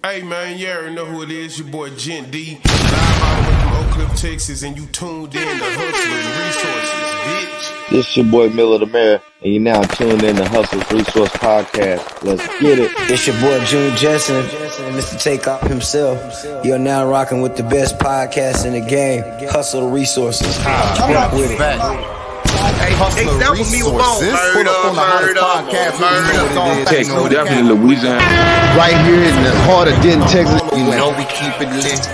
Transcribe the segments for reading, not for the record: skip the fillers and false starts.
Hey man, you already know who it is, your boy Gent D, live all the way from Oak Cliff, Texas, and you tuned in to Hustlers Resources, bitch. This your boy Miller the Mayor, and you're now tuned in to Hustle's Resource Podcast. Let's get it. It's your boy June Jensen, and Mr. Takeoff himself. You're now rocking with the best podcast in the game, Hustle Resources. Fuck with it. Hey, that was me with Bone. Pull up on the hottest podcast. Definitely Louisiana. Right here in the heart of Denton, Texas. You know we keep it lit.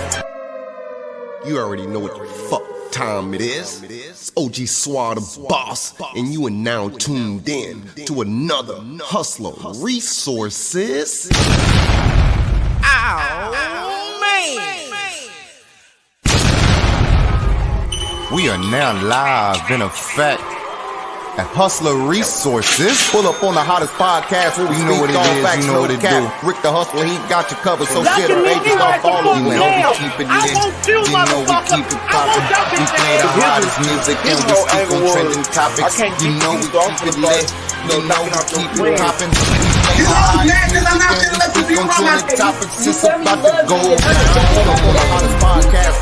You already know what the fuck time it is. It's OG Swat the boss, and you are now tuned in to another Hustler Resources. We are now live in effect at Hustler Resources. Pull up on the hottest podcast where we know what it is, facts, you know what it do. Rick the Hustler, he got you covered, so shit, baby, start following. You know we keep it lit, you know we keep it poppin'. We play the hottest music and we speak on trending topics. You know we keep it lit, you know we keep it poppin'. We play the hottest music and we speak on trending topics. It's about to go down. Pull up on the hottest podcast.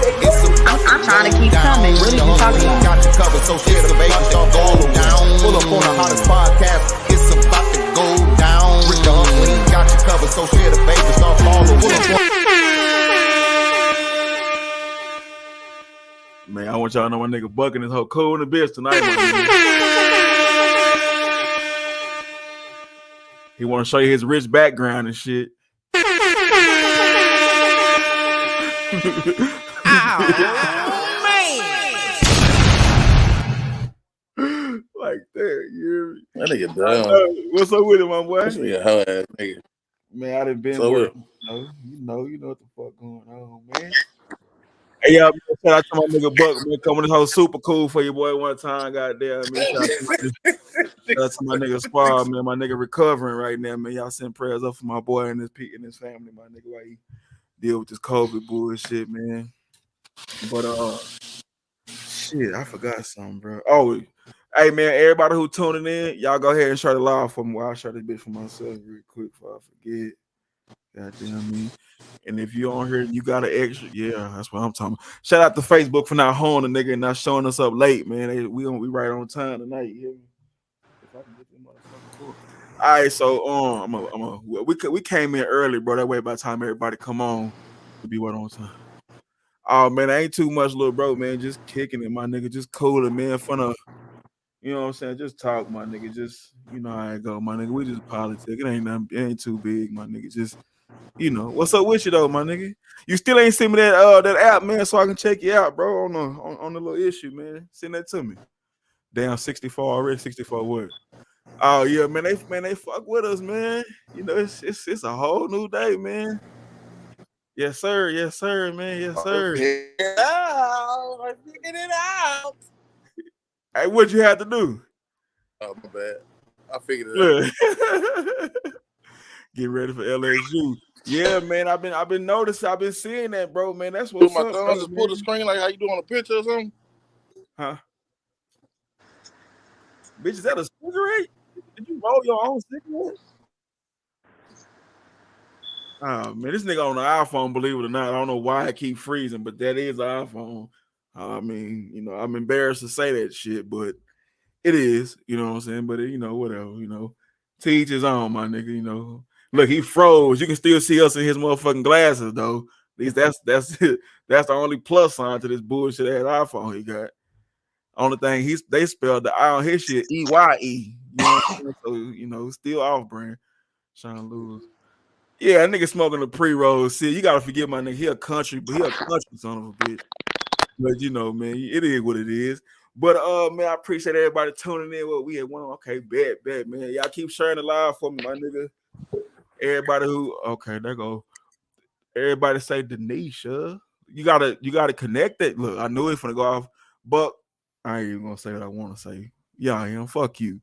I'm trying to keep coming. What are you talking about? Got you covered, so shit, baby, start following. Pull up on the hottest podcast. It's about to go down. Rick the Hustler, he got you covered. So share the baby, start following. Man, I want y'all to know my nigga bucking his whole cool in the bitch tonight. He want to show you his rich background and shit. Like that, you hear me? That nigga dumb. What's up with it, my boy? That nigga hoe ass nigga. Man, I done been So with you know what the fuck going on, man. Hey, y'all, shout out to my nigga Buck, man, coming this whole super cool for you, boy, one time, goddamn, man. Shout out to my nigga Spar, man, my nigga recovering right now, man. Y'all send prayers up for my boy and his family, my nigga, while he deal with this COVID bullshit, man. But, shit, I forgot something, bro. Oh, hey, man, everybody who tuning in, y'all go ahead and share the live for me while I share this bitch for myself real quick before I forget. Goddamn me. And if you on here, you got an extra. Yeah, that's what I'm talking about. Shout out to Facebook for not honing the nigga and not showing us up late, man. We right on time tonight. You hear me? If I can get them motherfuckers cool. All right, so we came in early, bro. That way by the time everybody come on, we'll be right on time. Oh man, ain't too much, little bro, man. Just kicking it, my nigga. Just cooling, man. Fun of, you know what I'm saying? Just talk, my nigga. Just, you know how it go, my nigga. We just politic. It ain't nothing, it ain't too big, my nigga. Just, you know, what's up with you though, my nigga? You still ain't send me that app, man, so I can check you out, bro, on the little issue, man. Send that to me. Damn, 64 already. 64 what? Oh yeah, man. They fuck with us, man. You know, it's a whole new day, man. Yes, sir, man. Yes, sir. I figured it out. Hey, what you had to do? Oh my bad. I figured it out. Get ready for LSU. Yeah, man. I've been noticing. I've been seeing that, bro. Man, that's what's Pull my up. thumb, just pull the screen like how you do on a picture or something. Huh? Bitch, is that a cigarette? Did you roll your own cigarette? Oh man, this nigga on the iPhone, believe it or not. I don't know why I keep freezing, but that is the iPhone. I mean, you know, I'm embarrassed to say that shit, but it is, you know what I'm saying? But you know, whatever, you know. To each his own, my nigga, you know. Look, he froze. You can still see us in his motherfucking glasses, though. At least that's it. That's the only plus sign to this bullshit ass iPhone he got. Only thing they spelled the I on his shit EYE. You know what I'm saying? So, you know, still off brand. Trying to lose. Yeah, that nigga smoking the pre-roll. See, you gotta forget my nigga. He a country son of a bitch. But you know, man, it is what it is. But man, I appreciate everybody tuning in. What we had one. Okay, bet, man. Y'all keep sharing the live for me, my nigga. Everybody there go. Everybody say Denisha. You gotta connect it. Look, I knew it finna go off, but I ain't even gonna say what I want to say. Yeah, I am. Fuck you.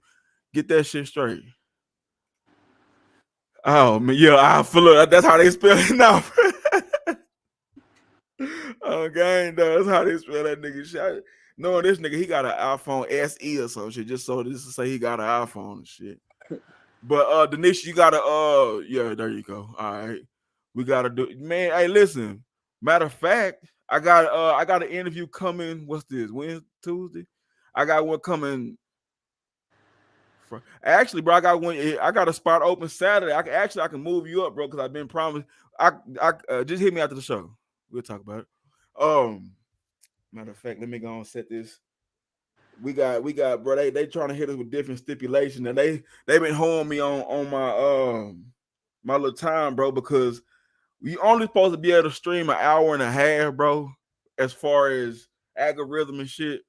Get that shit straight. Oh man, yeah, I feel it. That's how they spell it now. Okay, no, that's how they spell that nigga shit. Knowing this nigga, he got an iPhone SE or some shit, just so this to say he got an iPhone and shit. But Denisha, you gotta yeah, there you go. All right. We gotta do, man. Hey, listen. Matter of fact, I got an interview coming. What's this? Wednesday, Tuesday? I got one coming. Actually, bro, I got a spot open Saturday. I can move you up, bro, because I've been promised. I just hit me after the show. We'll talk about it. Matter of fact, let me go and set this. We got, bro. They trying to hit us with different stipulations, and they been holding me on my my little time, bro, because we only supposed to be able to stream an hour and a half, bro, as far as algorithm and shit.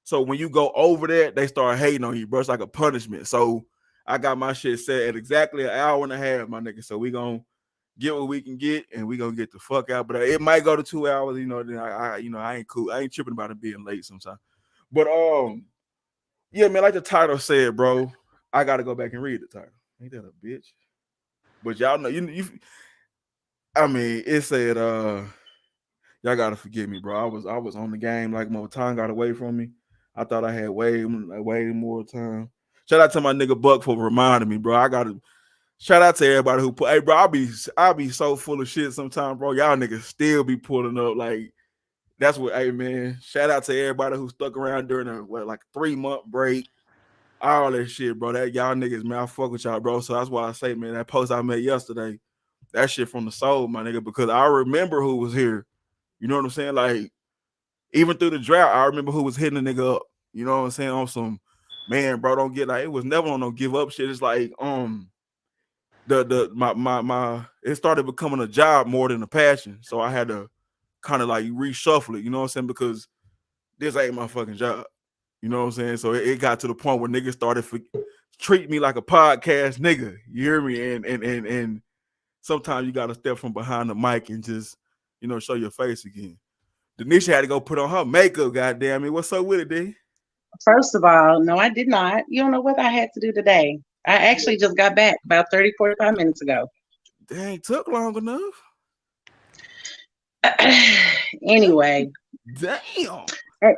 So when you go over that, they start hating on you, bro. It's like a punishment. So I got my shit set at exactly an hour and a half, my nigga. So we gonna get what we can get, and we gonna get the fuck out. But it might go to 2 hours, you know. Then I ain't cool. I ain't tripping about it being late sometimes. But yeah, man, like the title said, bro. I gotta go back and read the title. Ain't that a bitch? But y'all know you. I mean, it said, y'all gotta forgive me, bro. I was on the game, like my time got away from me. I thought I had way more time. Shout out to my nigga Buck for reminding me, bro. I gotta shout out to everybody who put. Hey, bro, I be so full of shit sometimes, bro. Y'all niggas still be pulling up like that's what. Hey, man, shout out to everybody who stuck around during a 3-month break. All that shit, bro. That y'all niggas, man, I fuck with y'all, bro. So that's why I say, man, that post I made yesterday. That shit from the soul, my nigga, because I remember who was here. You know what I'm saying? Like, even through the drought, I remember who was hitting the nigga up. You know what I'm saying? On some, man, bro, don't get like, it was never on no give up shit. It's like, it started becoming a job more than a passion. So I had to kind of like reshuffle it, you know what I'm saying? Because this ain't my fucking job. You know what I'm saying? So it got to the point where niggas started treat me like a podcast nigga. You hear me? And sometimes you gotta step from behind the mic and just, you know, show your face again. Denisha had to go put on her makeup, goddamn it. What's up with it, D? First of all, no, I did not. You don't know what I had to do today. I actually just got back about 30, 45 minutes ago. Dang, took long enough. Anyway. Damn.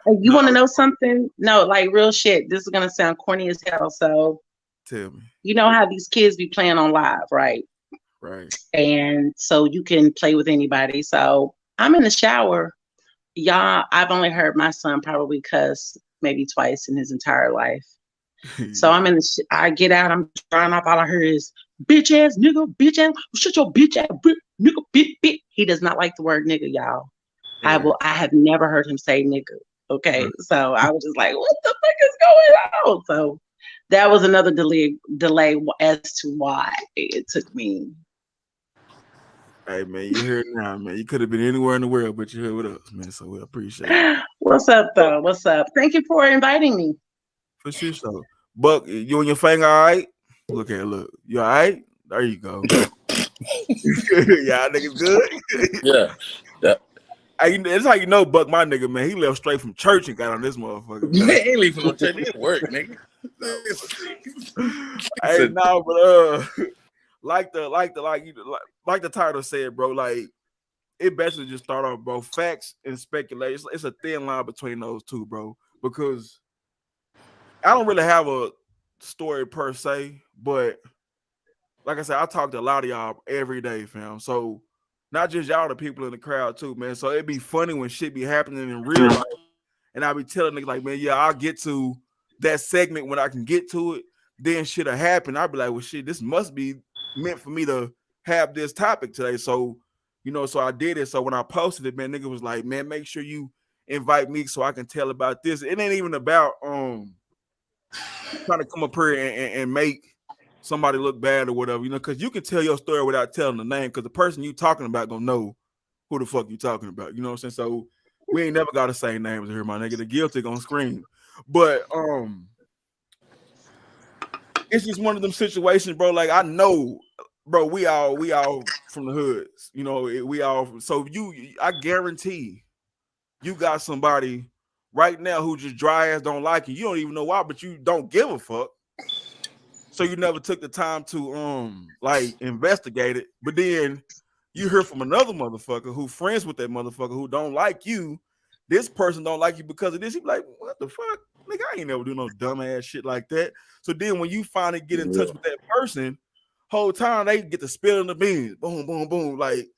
You want to know something? No, like real shit. This is going to sound corny as hell. So tell me. You know how these kids be playing on live, right? Right. And so you can play with anybody. So I'm in the shower. Y'all, I've only heard my son probably cuss maybe twice in his entire life. So I'm in the I get out, I'm drying off, all I hear is bitch ass nigga, bitch ass, shut your bitch ass nigga, bitch. He does not like the word nigga, y'all. Right. I have never heard him say nigga. Okay. Right. So I was just like, what the fuck is going on? So that was another delay as to why it took me. Hey man, you here now, man. You could have been anywhere in the world, but you're here with us, man. So we appreciate it. What's up, though? What's up? Thank you for inviting me. For sure. So, Buck, you and your finger, all right? Look. You all right? There you go. Yeah, niggas good. Yeah. That's how you know Buck, my nigga, man. He left straight from church and got on this motherfucker. Man, he ain't leaving no church. He at work, nigga. Hey, no, but like the title said, bro, like it basically just start off, bro. Facts and speculation. It's a thin line between those two, bro, because I don't really have a story per se, but like I said, I talk to a lot of y'all every day, fam. So not just y'all, the people in the crowd too, man. So it'd be funny when shit be happening in real life, and I be telling niggas like, man, yeah, I'll get to that segment when I can get to it. Then shit'll happen. I'll be like, well, shit, this must be meant for me to have this topic today. So, you know, so I did it. So when I posted it, man, nigga was like, man, make sure you invite me so I can tell about this. It ain't even about trying to come up here and make somebody look bad or whatever, you know, because you can tell your story without telling the name, because the person you talking about gonna know who the fuck you talking about. You know what I'm saying? So we ain't never got to say names here, my nigga. The guilty gonna scream. But it's just one of them situations, bro. Like I know, bro, we all from the hoods, you know, we all. So I guarantee you got somebody right now who just dry ass don't like you. You don't even know why, but you don't give a fuck. So you never took the time to like investigate it. But then you hear from another motherfucker who friends with that motherfucker who don't like you. This person don't like you because of this. He be like, what the fuck? Nigga, I ain't never do no dumb ass shit like that. So then when you finally get in touch with that person, whole time they get to spilling the beans. Boom, boom, boom. Like,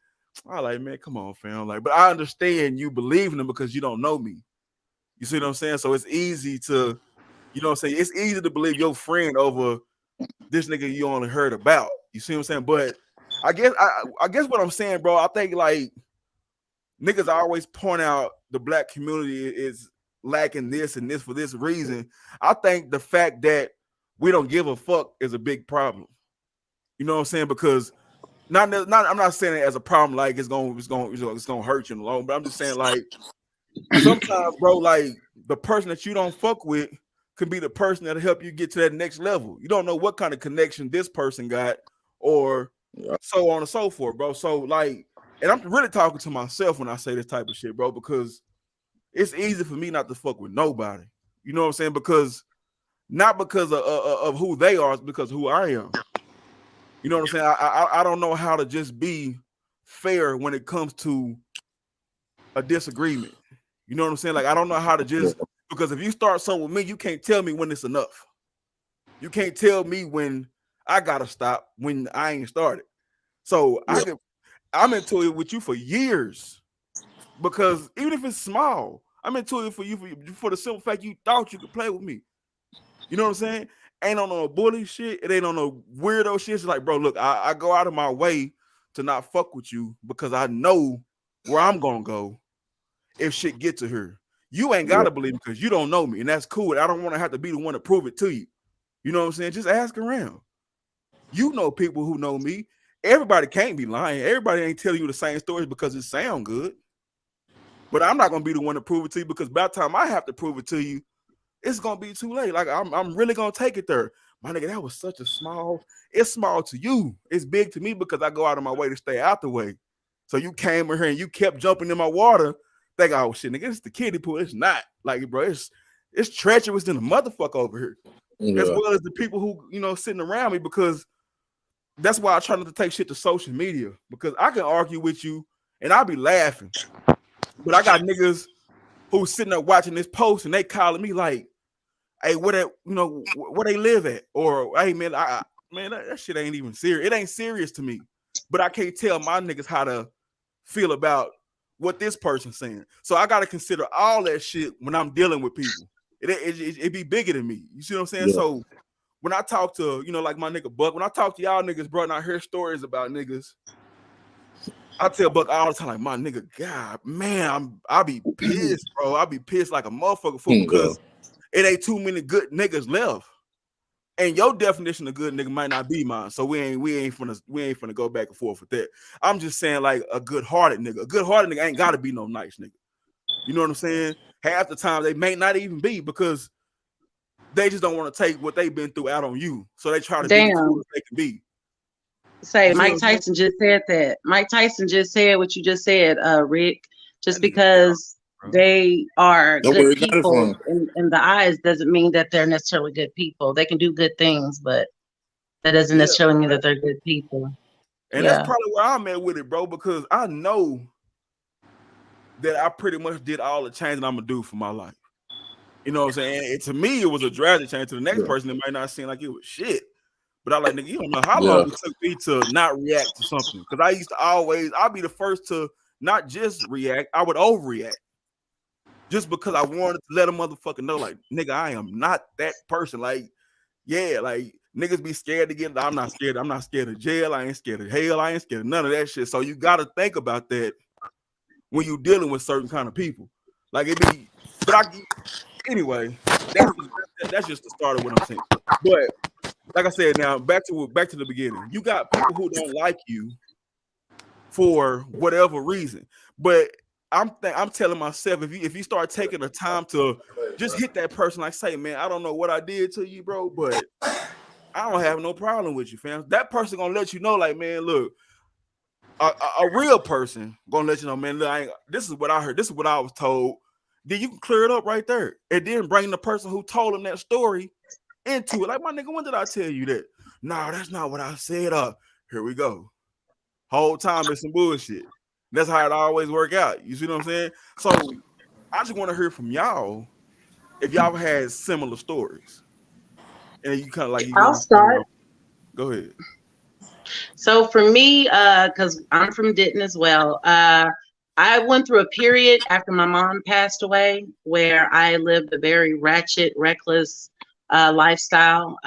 I like, man, come on, fam. Like, but I understand you believe in them because you don't know me. You see what I'm saying? So it's easy to, you know what I'm saying? It's easy to believe your friend over this nigga you only heard about. You see what I'm saying? But I guess what I'm saying, bro, I think like niggas always point out the black community is lacking this and this for this reason. I think the fact that we don't give a fuck is a big problem. You know what I'm saying? Because I'm not saying it as a problem like it's gonna hurt you in the long, but I'm just saying like sometimes, bro, like the person that you don't fuck with could be the person that'll help you get to that next level. You don't know what kind of connection this person got, or so on and so forth, bro. So like, and I'm really talking to myself when I say this type of shit, bro, because it's easy for me not to fuck with nobody. You know what I'm saying? Because not because of who they are, it's because of who I am. You know what I'm saying? I don't know how to just be fair when it comes to a disagreement. You know what I'm saying? Like, I don't know how to just, because if you start something with me, you can't tell me when it's enough. You can't tell me when I gotta stop when I ain't started. So I'm into it with you for years, because even if it's small, I'm into it for you for the simple fact you thought you could play with me. You know what I'm saying? Ain't on no bully shit. It ain't on no weirdo shit. It's like, bro, look, I go out of my way to not fuck with you because I know where I'm gonna go if shit get to her. You ain't gotta believe me because you don't know me, and that's cool. I don't want to have to be the one to prove it to you. You know what I'm saying? Just ask around. You know people who know me. Everybody can't be lying. Everybody ain't telling you the same stories because it sound good. But I'm not gonna be the one to prove it to you, because by the time I have to prove it to you, it's gonna be too late. Like I'm really gonna take it there. My nigga, that was such a small, it's small to you. It's big to me because I go out of my way to stay out the way. So you came in here and you kept jumping in my water. Think, oh shit, nigga, it's the kiddie pool. It's not. Like, bro, it's treacherous than a motherfucker over here. As well as the people who, you know, sitting around me, because that's why I try not to take shit to social media, because I can argue with you and I'll be laughing. But I got niggas who's sitting there watching this post and they calling me like, hey, where they live at? Or hey man, that shit ain't even serious. It ain't serious to me. But I can't tell my niggas how to feel about what this person's saying. So I gotta consider all that shit when I'm dealing with people. It be bigger than me. You see what I'm saying? Yeah. So when I talk to, you know, like my nigga Buck, when I talk to y'all niggas, bro, and I hear stories about niggas, I tell Buck all the time, like, my nigga, God, man, I'll be pissed, bro. I'll be pissed like a motherfucker fool, because it ain't too many good niggas left. And your definition of good nigga might not be mine. So we ain't finna go back and forth with that. I'm just saying, like, a good-hearted nigga. A good-hearted nigga ain't gotta be no nice nigga. You know what I'm saying? Half the time they may not even be, because they just don't want to take what they've been through out on you. So they try to be the coolest they can be. Say, Mike Tyson just said that. Mike Tyson just said what you just said, Rick. Just because they are good people in the eyes doesn't mean that they're necessarily good people. They can do good things, but that doesn't necessarily mean that they're good people. And that's probably where I'm at with it, bro, because I know that I pretty much did all the change that I'm gonna do for my life. You know what I'm saying? And to me, it was a drastic change. To the next person, it might not seem like it was shit. But I like, nigga, you don't know how long it took me to not react to something. Because I used to I'll be the first to not just react, I would overreact. Just because I wanted to let a motherfucker know, like, nigga, I am not that person. Like, yeah, like, niggas be scared to get, I'm not scared. I'm not scared of jail. I ain't scared of hell. I ain't scared of none of that shit. So you got to think about that when you're dealing with certain kind of people. Like, it be, anyway, that's just the start of what I'm saying. But like I said, now back to the beginning. You got people who don't like you for whatever reason. But I'm telling myself, if you start taking the time to just hit that person, like, say, man, I don't know what I did to you, bro, but I don't have no problem with you, fam. That person gonna let you know, like, man, look, a real person gonna let you know, man, look, this is what I heard, this is what I was told. Then you can clear it up right there, and then bring the person who told him that story into it. Like, my nigga, when did I tell you that? No, that's not what I said. Here we go. Whole time it's some bullshit. That's how it always work out. You see what I'm saying? So I just want to hear from y'all if y'all had similar stories. And you kind of like, I'll start. Go ahead. So for me, because I'm from Denton as well, I went through a period after my mom passed away where I lived a very ratchet, reckless lifestyle.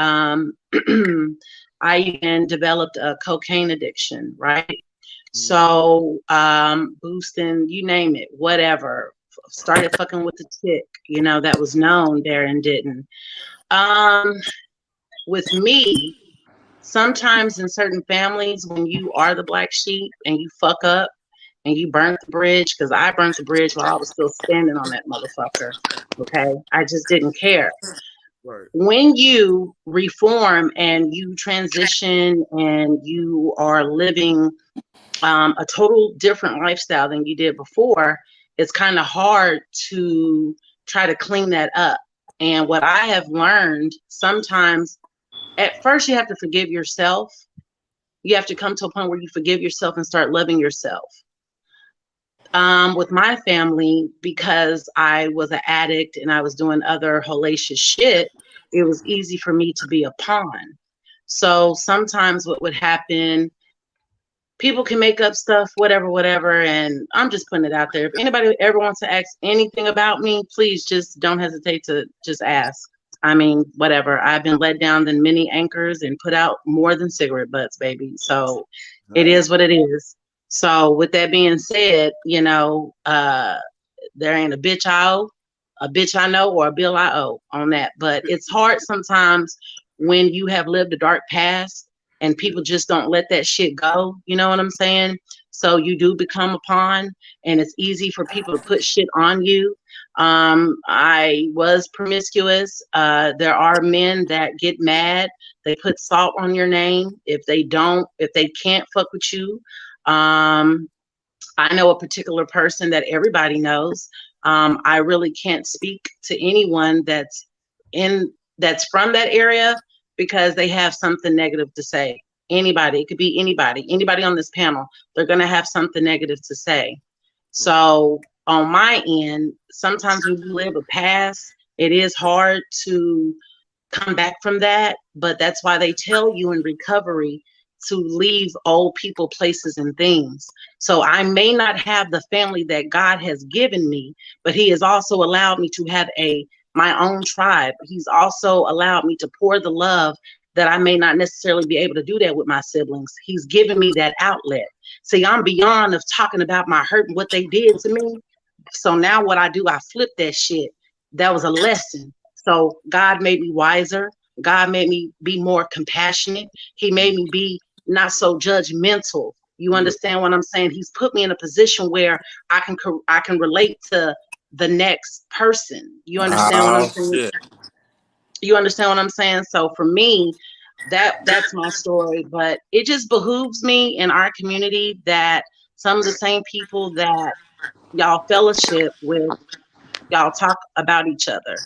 I even developed a cocaine addiction, right? So boosting, you name it, whatever. Started fucking with the chick, that was known there and didn't. With me, sometimes in certain families, when you are the black sheep and you fuck up and you burnt the bridge, because I burnt the bridge while I was still standing on that motherfucker. Okay. I just didn't care. Right. When you reform and you transition and you are living a total different lifestyle than you did before, it's kind of hard to try to clean that up. And what I have learned, sometimes at first you have to forgive yourself. You have to come to a point where you forgive yourself and start loving yourself. With my family, because I was an addict and I was doing other hellacious shit, it was easy for me to be a pawn. So sometimes what would happen, people can make up stuff, whatever, and I'm just putting it out there. If anybody ever wants to ask anything about me, please just don't hesitate to just ask. I mean, whatever. I've been let down than many anchors and put out more than cigarette butts, baby. So it is what it is. So with that being said, there ain't a bitch I know, or a bill I owe on that. But it's hard sometimes when you have lived a dark past and people just don't let that shit go. You know what I'm saying? So you do become a pawn, and it's easy for people to put shit on you. I was promiscuous. There are men that get mad. They put salt on your name if they can't fuck with you. I know a particular person that everybody knows. I really can't speak to anyone that's from that area because they have something negative to say. Anybody, it could be anybody on this panel, they're going to have something negative to say. So on my end, sometimes when you live a past, it is hard to come back from that. But that's why they tell you in recovery to leave old people, places, and things. So I may not have the family that God has given me, but he has also allowed me to have my own tribe. He's also allowed me to pour the love that I may not necessarily be able to do that with my siblings. He's given me that outlet. See, I'm beyond of talking about my hurt and what they did to me. So now what I do, I flip that shit. That was a lesson. So God made me wiser. God made me be more compassionate. He made me be not so judgmental. You understand what I'm saying? He's put me in a position where I can relate to the next person. You understand what I'm saying? Shit. You understand what I'm saying? So for me, that's my story. But it just behooves me in our community that some of the same people that y'all fellowship with, y'all talk about each other.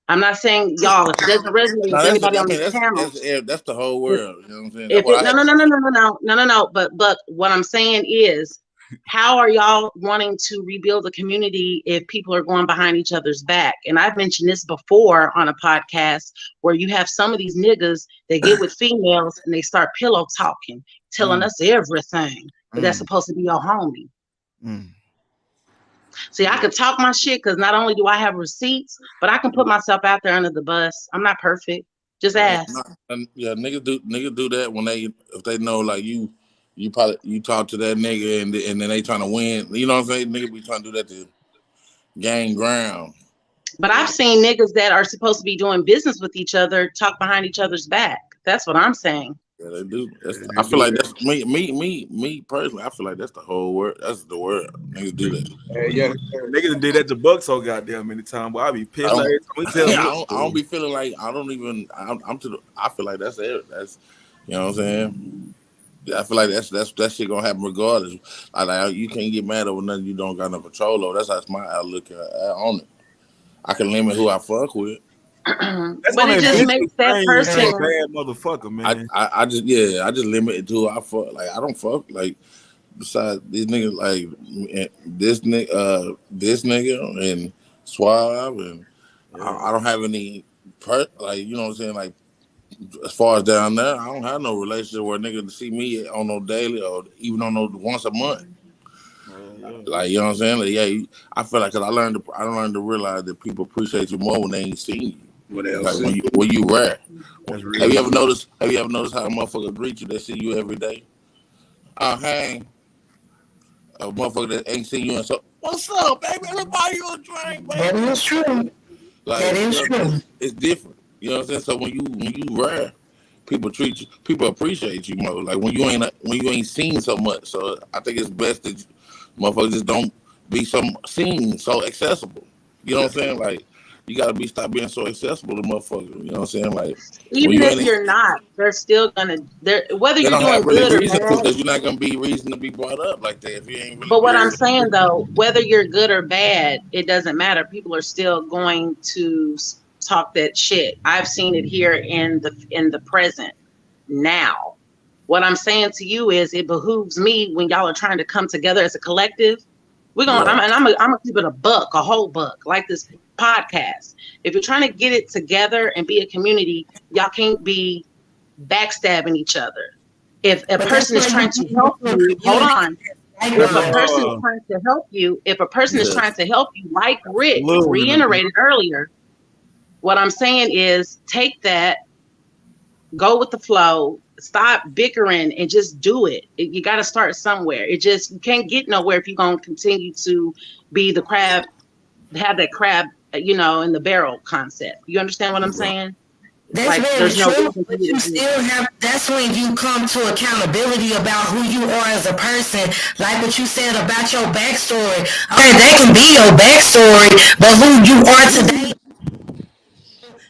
I'm not saying y'all, if it doesn't resonate with anybody on this panel. That's the whole world. You know what I'm saying? If it, no. But what I'm saying is, how are y'all wanting to rebuild the community if people are going behind each other's back? And I've mentioned this before on a podcast where you have some of these niggas that get with females and they start pillow talking, telling us everything, but that's supposed to be your homie. See, I could talk my shit because not only do I have receipts, but I can put myself out there under the bus. I'm not perfect. Just ask. Niggas do that when if they know like you talk to that nigga and then they trying to win. You know what I'm saying? Niggas be trying to do that to gain ground. But I've seen niggas that are supposed to be doing business with each other talk behind each other's back. That's what I'm saying. Yeah, they do. I feel like that's me personally. I feel like that's the whole world. That's the world. Niggas do that. Niggas did that to Buck so goddamn many times. But I be pissed. I don't be feeling like I feel like that's it. That's, you know what I'm saying. I feel like that shit gonna happen regardless. Like you can't get mad over nothing you don't got no control over. That's my outlook on it. I can limit who I fuck with. But it just makes that person a bad motherfucker, man. I just limit it to who I fuck. Like I don't fuck like besides these niggas like this nigga and Suave and I don't have any like you know what I'm saying, like as far as down there, I don't have no relationship where a nigga see me on no daily or even on no once a month. Like, you know what I'm saying? Like, yeah, I feel like, cause I learned to realize that people appreciate you more when they ain't seen you. Like when you rare. Have you ever noticed how a motherfucker greet you that see you every day? Hey, a motherfucker that ain't seen you and so, what's up, baby? Let me buy you a drink, baby. That is true. Like, that is true. It's different. You know what I'm saying? So when you rare, people appreciate you more. Like when you ain't seen so much. So I think it's best that motherfuckers just don't be seen so accessible. You know what I'm saying? Like you gotta stop being so accessible to motherfuckers. You know what I'm saying? Like even if you're not, they're still gonna whether you're doing good or bad. Because you're not gonna be reason to be brought up like that if you ain't really. But what I'm saying though, whether you're good or bad, it doesn't matter. People are still going to talk that shit. I've seen it here in the present now. What I'm saying to you is, it behooves me when y'all are trying to come together as a collective. We're gonna, I'm gonna keep it a whole buck, like this podcast. If you're trying to get it together and be a community, y'all can't be backstabbing each other. If a person is trying to help you, hold on. If a person is trying to help you, like Rick reiterated earlier, what I'm saying is take that, go with the flow, stop bickering and just do it. You got to start somewhere. You can't get nowhere if you're going to continue to be the crab, have that crab, in the barrel concept. You understand what I'm saying? That's very true, but you still have, that's when you come to accountability about who you are as a person, like what you said about your backstory. Okay, that can be your backstory, but who you are today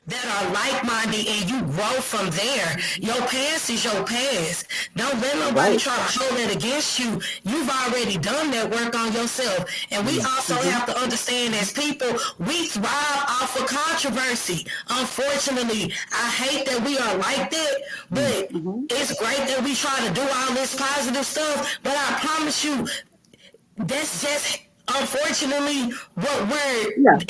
that are like-minded and you grow from there. Your past is your past. Don't let nobody try to hold it against you. You've already done that work on yourself. And we also have to understand, as people, we thrive off of controversy. Unfortunately, I hate that we are like that, but it's great that we try to do all this positive stuff, but I promise you, that's just unfortunately what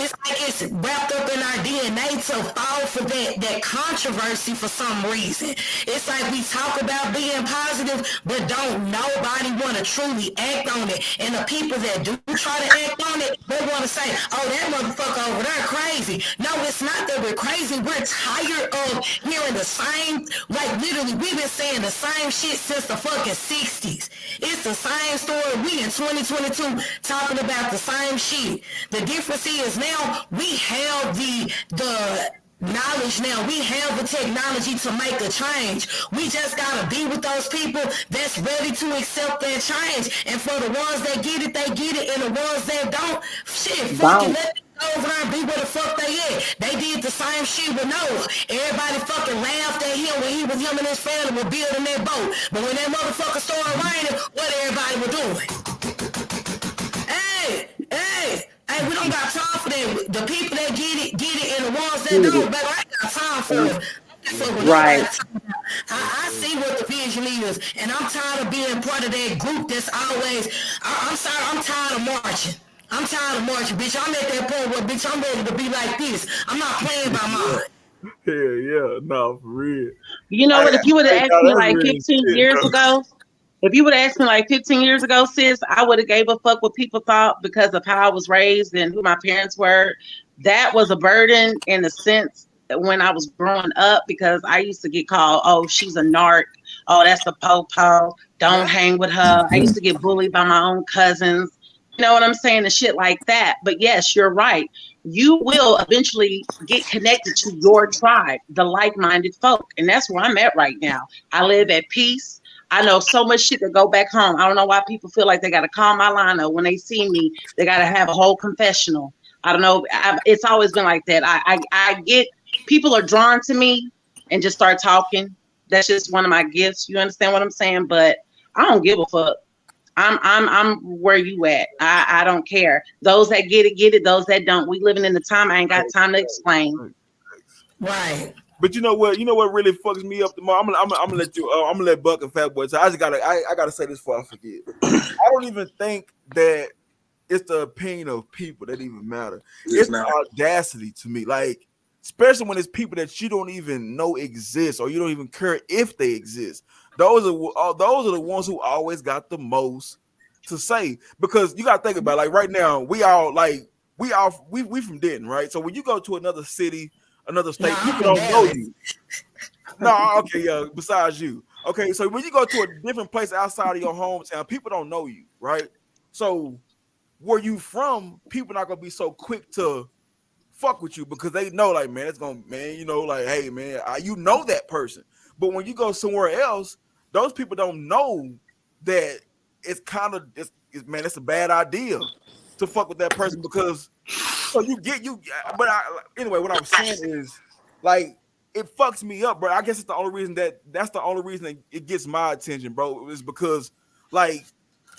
it's like it's wrapped up in our DNA to fall for that controversy for some reason. It's like we talk about being positive, but don't nobody want to truly act on it. And the people that do try to act on it, they want to say, oh, that motherfucker over there crazy. No, it's not that we're crazy. We're tired of hearing the same, like literally we've been saying the same shit since the fucking 60s. It's the same story. We in 2022 talking about the same shit. The difference is now we have the knowledge now. We have the technology to make a change. We just gotta be with those people that's ready to accept that change. And for the ones that get it, they get it. And the ones that don't, shit, fucking let them go over there and be where the fuck they at. They did the same shit with Noah. Everybody fucking laughed at him when him and his family were building that boat. But when that motherfucker started raining, what everybody was doing? Hey, we don't got time for that. The people that get it, and the ones that don't, baby, I ain't got time for it. Right. I see what the vision is, and I'm tired of being part of that group that's always, I'm sorry, I'm tired of marching. I'm tired of marching, bitch. I'm at that point where, bitch, I'm ready to be like this. I'm not playing by mine. Yeah, no, for real. You know what? If you would have asked me like 15 years ago, if you would have asked me like 15 years ago, sis, I would have gave a fuck what people thought because of how I was raised and who my parents were. That was a burden in a sense when I was growing up, because I used to get called, oh, she's a narc. Oh, that's a po-po. Don't hang with her. I used to get bullied by my own cousins. You know what I'm saying? And shit like that. But yes, you're right. You will eventually get connected to your tribe, the like-minded folk. And that's where I'm at right now. I live at peace. I know so much shit to go back home. I don't know why people feel like they got to call my line up when they see me. They got to have a whole confessional. I don't know. It's always been like that. I get people are drawn to me and just start talking. That's just one of my gifts. You understand what I'm saying? But I don't give a fuck. I'm where you at. I don't care. Those that get it. Those that don't. We living in the time. I ain't got time to explain. Right. But you know what? You know what really fucks me up the most? I'm gonna let you. I'm gonna let Buck and Fat Boy. So I gotta say this before I forget. I don't even think that it's the opinion of people that even matter. It's the audacity to me. Like especially when it's people that you don't even know exist or you don't even care if they exist. Those are the ones who always got the most to say, because you got to think about it, like right now we from Denton, right? So when you go to another city, another state, people don't know you. No, okay, yeah. Besides you, okay. So when you go to a different place outside of your hometown, people don't know you, right? So where you from, people not gonna be so quick to fuck with you because they know, like, man, it's gonna, man, you know, like, hey, man, you know that person. But when you go somewhere else, those people don't know that it's kind of, man, it's a bad idea to fuck with that person because so you get you. But anyway, what I'm saying is, like, it fucks me up, bro. I guess it's the only reason that's the only reason that it gets my attention, bro, is because, like,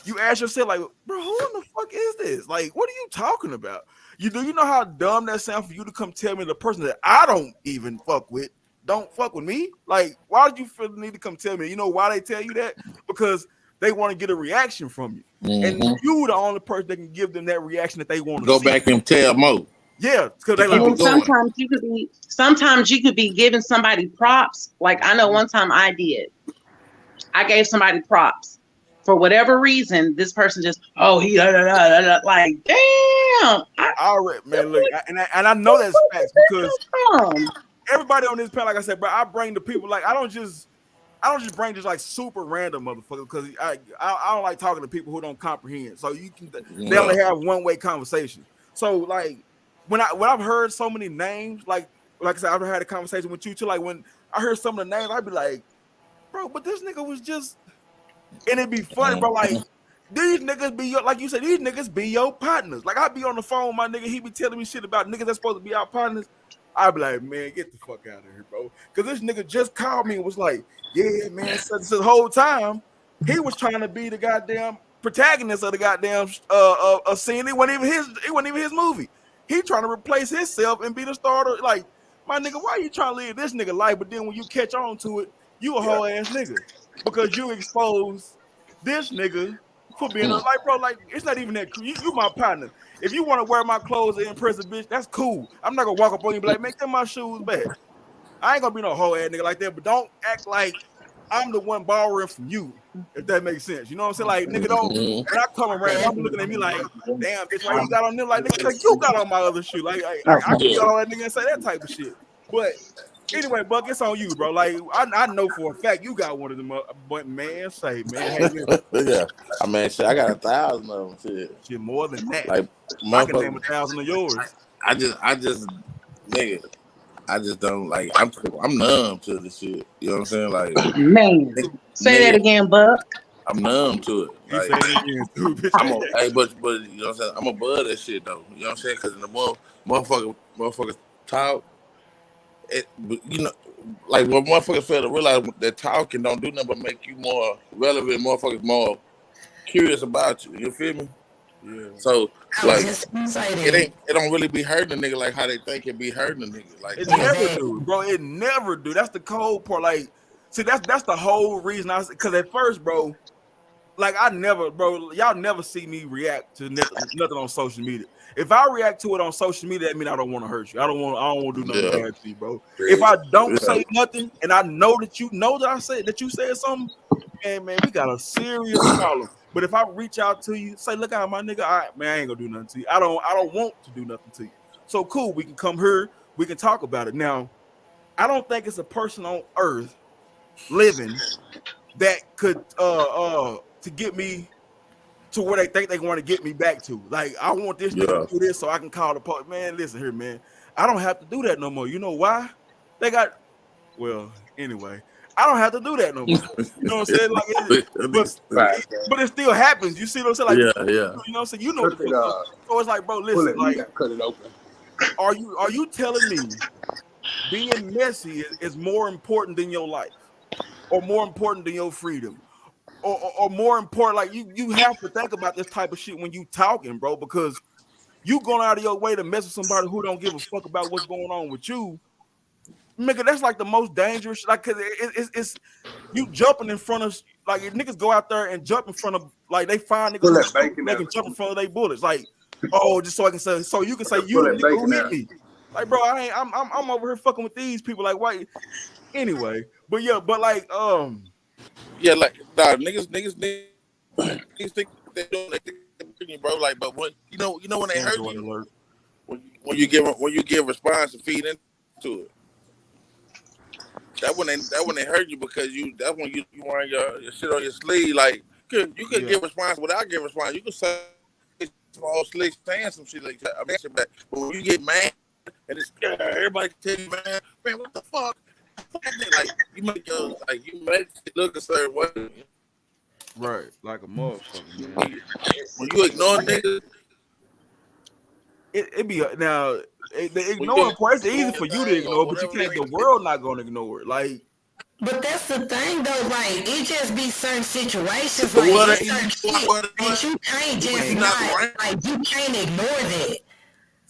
you ask yourself, like, bro, who in the fuck is this? Like, what are you talking about? You know how dumb that sounds for you to come tell me the person that I don't even fuck with don't fuck with me? Like, why did you feel the need to come tell me? You know why they tell you that? Because they want to get a reaction from you. And you the only person that can give them that reaction that they want to go see. back and tell Mo. Yeah, because they and sometimes you could be giving somebody props. Like I know one time I gave somebody props for whatever reason. This person just like damn. Man, look, and I know that's facts because everybody on this panel, like I said, bro, I bring the people, like I don't just bring just like super random motherfuckers because I don't like talking to people who don't comprehend. So they only have one-way conversation. So like when I've heard so many names, like I said, I've had a conversation with you too. Like when I heard some of the names, I'd be like, bro, but this nigga was just, and it'd be funny, bro. Like these niggas be like you said, these niggas be your partners. Like I'd be on the phone with my nigga, he be telling me shit about niggas that's supposed to be our partners. I'd be like, man, get the fuck out of here, bro. Because this nigga just called me and was like, yeah, man. So the whole time he was trying to be the goddamn protagonist of the goddamn scene. It wasn't even his movie. He trying to replace himself and be the starter. Like, my nigga, why you trying to live this nigga life? But then when you catch on to it, you a whole ass nigga because you expose this nigga for being a, like, bro, like it's not even that. You my partner. If you want to wear my clothes and impress a bitch, that's cool. I'm not gonna walk up on you and be like, make them my shoes back. I ain't gonna be no whole ass nigga like that, but don't act like I'm the one borrowing from you, if that makes sense. You know what I'm saying? Like, nigga, don't. And I come around, I'm looking at me like, damn, bitch, why you got on them? Like, nigga, like you got on my other shoe. Like, I can get all that nigga and say that type of shit. But anyway, Buck, it's on you, bro. Like, I know for a fact you got one of them. But man, say, man, hey, yeah, I mean, shit, I got 1,000 of them. Shit, more than that. Like, I can name 1,000 of yours. I just, nigga. I just don't like. I'm numb to the shit. You know what I'm saying? Like, man, say that again, Buck. I'm numb to it. Like, hey, but you know what I'm saying? I'm above that shit though. You know what I'm saying? Because the motherfuckers talk. You know, like what motherfuckers fail to realize that talking don't do nothing but make you more relevant. Motherfuckers more curious about you. You feel me? Yeah. So like it don't really be hurting a nigga like how they think it be hurting a nigga. Like it never do, bro. It never do. That's the cold part. Like, see, that's the whole reason because at first, bro, like y'all never see me react to nothing on social media. If I react to it on social media, that means I don't want to hurt you. I don't want to do nothing bad to you, bro. If I don't say nothing and I know that you know that you said something, man, we got a serious problem. But if I reach out to you, say, look out, my nigga, all right, man, I ain't gonna do nothing to you. I don't want to do nothing to you. So cool, we can come here, we can talk about it. Now, I don't think it's a person on earth living that could to get me to where they think they want to get me back to. Like, I want this nigga to do this so I can call the police. Man, listen here, man. I don't have to do that no more. You know why? Anyway. I don't have to do that no more. You know what I'm saying? Like, but it still happens. You see what I'm saying? Like, yeah. You know what I'm saying? You know so it's like, bro, listen, like, cut it open. Are you telling me being messy is more important than your life, or more important than your freedom, or more important? Like, you have to think about this type of shit when you talking, bro, because you going out of your way to mess with somebody who don't give a fuck about what's going on with you. Nigga, that's like the most dangerous. Like, cause it's you jumping in front of, like, if niggas go out there and jump in front of, like, they find niggas they can jump in front of their bullets. Like, oh, just so I can say, so you can say you the nigga who hit me. Like, bro, I'm over here fucking with these people. Like, why? Anyway, but yeah, but like, Yeah, like niggas think they doing they bro. Like, but when you know when they hurt you, alert. when you give response and feed into it. That when they hurt you because that's when you wearing your shit on your sleeve. Like you could give response without giving response. You could say small slick saying some shit like that. I mean, but when you get mad and it's everybody tell you, man, what the fuck? Like you make it look a certain way. Right, like a motherfucker, man. When you ignore niggas, it be now the ignoring part. It's easy for you to ignore, but you can't. The world not gonna ignore it. Like, but that's the thing though. Like, it just be certain situations, like certain shit that you can't just like you can't ignore that.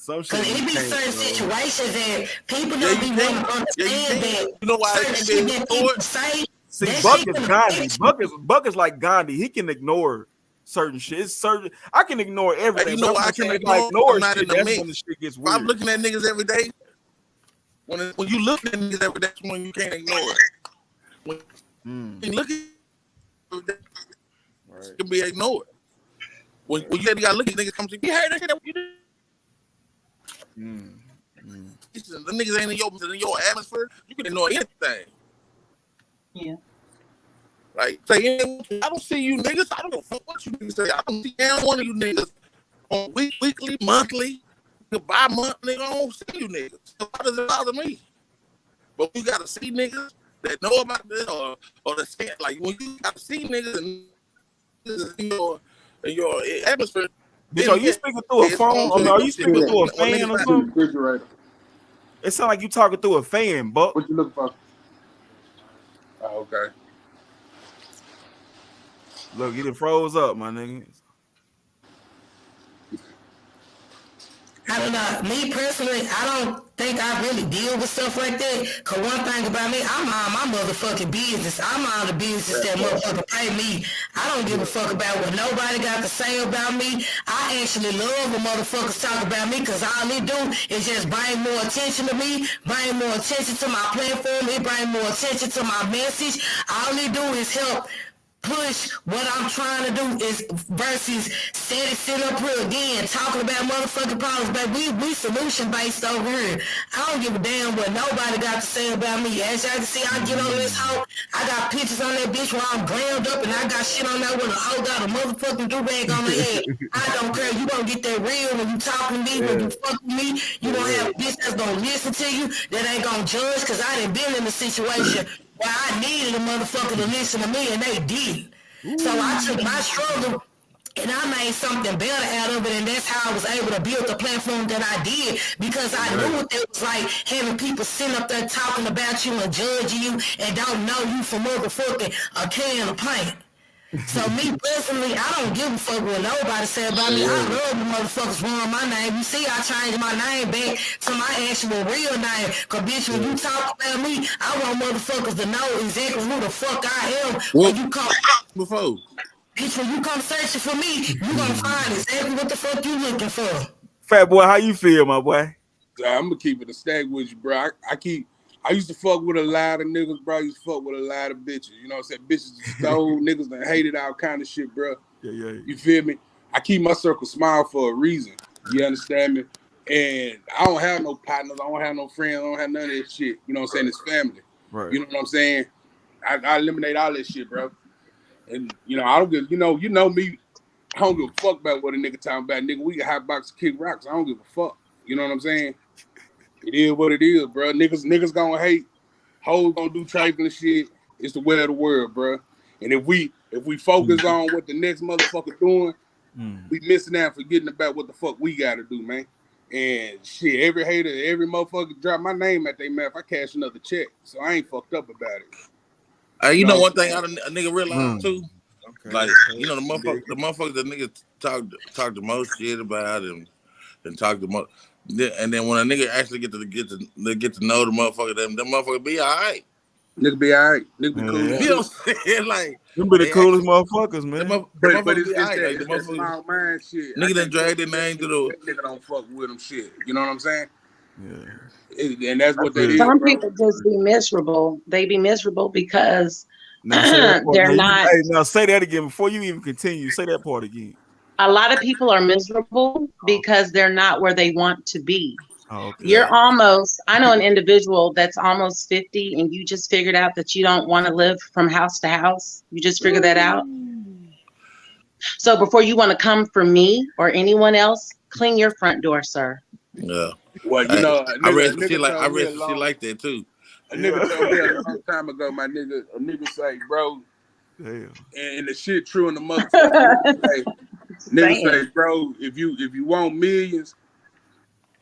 Because it be certain situations that people don't be wanting to understand that. You know why certain shit that people say. See, Buck is Gandhi. Buck is like Gandhi. He can ignore certain shit. It's certain. I can ignore everything. You know why I can't ignore shit? In the mix. When the shit gets weird. I'm looking at niggas every day. When you look at niggas every day, that's when you can't ignore it. When you look at it, it can be ignored. When you gotta look at niggas come to you, heard that shit that you did. The niggas ain't in your atmosphere. You can ignore anything. Yeah. Like, say, I don't see you niggas. I don't know what you niggas say. I don't see any one of you niggas on weekly, monthly, bi-month, nigga. I don't see you niggas. So why does it bother me? But you gotta see niggas that know about this or the scat. Like, when you gotta see niggas in your atmosphere. Bitch, are you speaking through a phone? I mean, are you speaking through a fan or something? It sounds like you talking through a fan, Buck. What you looking for? Oh, okay. Look, you done froze up, my nigga. I don't know. Me personally, I don't think I really deal with stuff like that. Cause one thing about me, I'm on my motherfucking business. I'm on the business that motherfucker pay me. I don't give a fuck about what nobody got to say about me. I actually love when motherfuckers talk about me, cause all they do is just bring more attention to me, bring more attention to my platform, it bring more attention to my message. All they do is help push what I'm trying to do is versus sit up here again talking about motherfucking problems, but we solution based over here. I don't give a damn what nobody got to say about me. As y'all can see, I get on this hoe, I got pictures on that bitch while I'm glammed up, and I got shit on that with a hoe got a motherfucking do-rag on my head. I don't care. You gonna get that real when you talking to me, when you fuck with me. You gonna have a bitch that's gonna listen to you, that ain't gonna judge, cause I done been in a situation where I needed a motherfucker to listen to me, and they didn't. So I took my struggle and I made something better out of it, and that's how I was able to build the platform that I did, because I knew what it was like having people sitting up there talking about you and judging you and don't know you for motherfucking a can of paint. So me personally, I don't give a fuck what nobody say about me. I love the motherfuckers ruin my name. You see, I changed my name back to my actual real name. Cause bitch, when you talk about me, I want motherfuckers to know exactly who the fuck I am. When you come before. Bitch, when you come searching for me, you gonna find exactly what the fuck you looking for. Fat boy, how you feel, my boy? I'm gonna keep it a stack with you, bro. I used to fuck with a lot of niggas, bro. I used to fuck with a lot of bitches. You know what I'm saying? Bitches stole, niggas that hated all kind of shit, bro. Yeah. You feel me? I keep my circle small for a reason. You understand me? And I don't have no partners. I don't have no friends. I don't have none of that shit. You know what I'm saying? It's family. Right. You know what I'm saying? I eliminate all that shit, bro. And, you know, I don't give, you know me. I don't give a fuck about what a nigga talking about. Nigga, we can hot box and kick rocks. I don't give a fuck. You know what I'm saying? It is what it is, bro. Niggas gonna hate. Hoes gonna do trifling shit. It's the way of the world, bro. And if we focus on what the next motherfucker doing, we missing out, forgetting about what the fuck we gotta do, man. And shit, every hater, every motherfucker drop my name at their mouth, I cash another check. So I ain't fucked up about it. You know one thing a nigga realize too? Okay. Like, you know, the motherfuckers that niggas talk the most shit about and talk the most. And then when a nigga actually get to know the motherfucker, them motherfuckers be all right. Nigga be all right. Nigga be cool. You know what I'm saying? Like, them be the coolest motherfuckers, man. But it's that small mind shit. Nigga done dragged their name to the nigga don't fuck with them shit. You know what I'm saying? And that's what that is, Some bro. people just be miserable. They be miserable because Now say that part. they're not. Now say that again before you even continue. Say that part again. A lot of people are miserable because they're not where they want to be. Oh, okay. You're almost, I know an individual that's almost 50 and you just figured out that you don't want to live from house to house. You just figured that out. So before you want to come for me or anyone else, clean your front door, sir. Yeah. Well, you know, I read some shit like that too. A nigga told me a long time ago, a nigga say, bro, damn. And the shit true in the motherfucker. Nigga say, bro, if you want millions,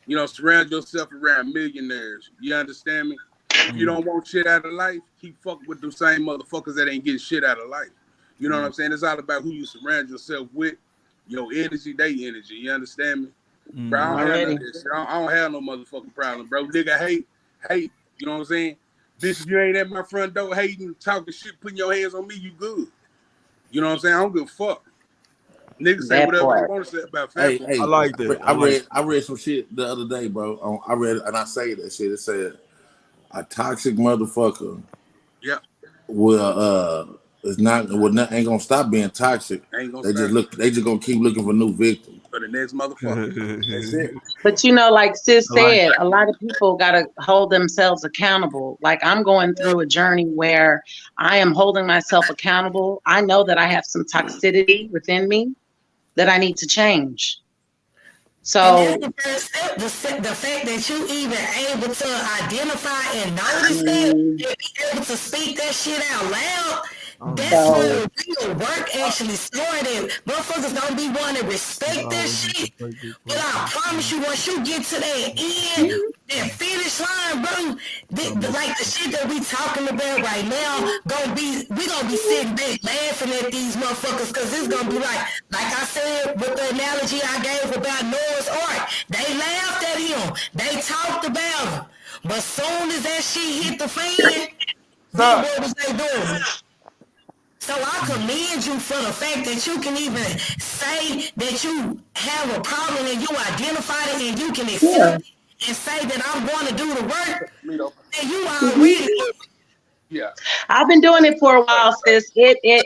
you know, surround yourself around millionaires. You understand me? If you don't want shit out of life, he fuck with the same motherfuckers that ain't getting shit out of life. You know what I'm saying? It's all about who you surround yourself with, your energy, they energy. You understand me? Bro, I don't have none of this shit. I don't have no motherfucking problem, bro. Nigga hate. You know what I'm saying? Bitch, if you ain't at my front door hating, talking shit, putting your hands on me, you good. You know what I'm saying? I don't give a fuck. Niggas say whatever they want to say about family. Hey, I like that. I read some shit the other day, bro. I read and I say that shit. It said a toxic motherfucker. Yeah. Ain't gonna stop being toxic. They just gonna keep looking for new victims. For the next motherfucker. That's it. But you know, like sis said, a lot of people gotta hold themselves accountable. Like I'm going through a journey where I am holding myself accountable. I know that I have some toxicity within me that I need to change. So the fact that you even able to identify and notice that and be able to speak that shit out loud, that's where the real work actually started. Motherfuckers don't be wanting to respect that shit. But I promise you, once you get to that end, that finish line, bro, like the shit that we talking about right now, we gonna be sitting back laughing at these motherfuckers, because it's gonna be like I said with the analogy I gave about Noah's Ark, they laughed at him, they talked about him, but soon as that shit hit the fan, then what was they doing? So I commend you for the fact that you can even say that you have a problem and you identify it and you can accept it and say that I'm going to do the work. And you already. Yeah. I've been doing it for a while, sis.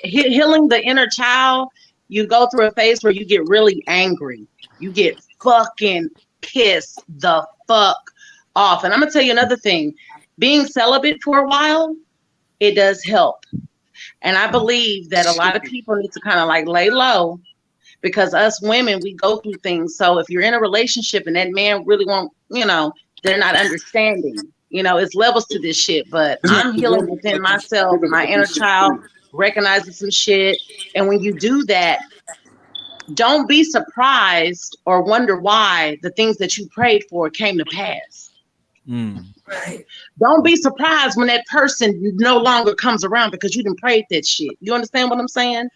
Healing the inner child. You go through a phase where you get really angry. You get fucking pissed the fuck off. And I'm gonna tell you another thing. Being celibate for a while, it does help. And I believe that a lot of people need to kind of like lay low, because us women, we go through things. So if you're in a relationship and that man really won't, they're not understanding, it's levels to this shit, but I'm healing within myself, my inner child, recognizing some shit. And when you do that, don't be surprised or wonder why the things that you prayed for came to pass. Right. Don't be surprised when that person no longer comes around because you didn't pray that shit. You understand what I'm saying?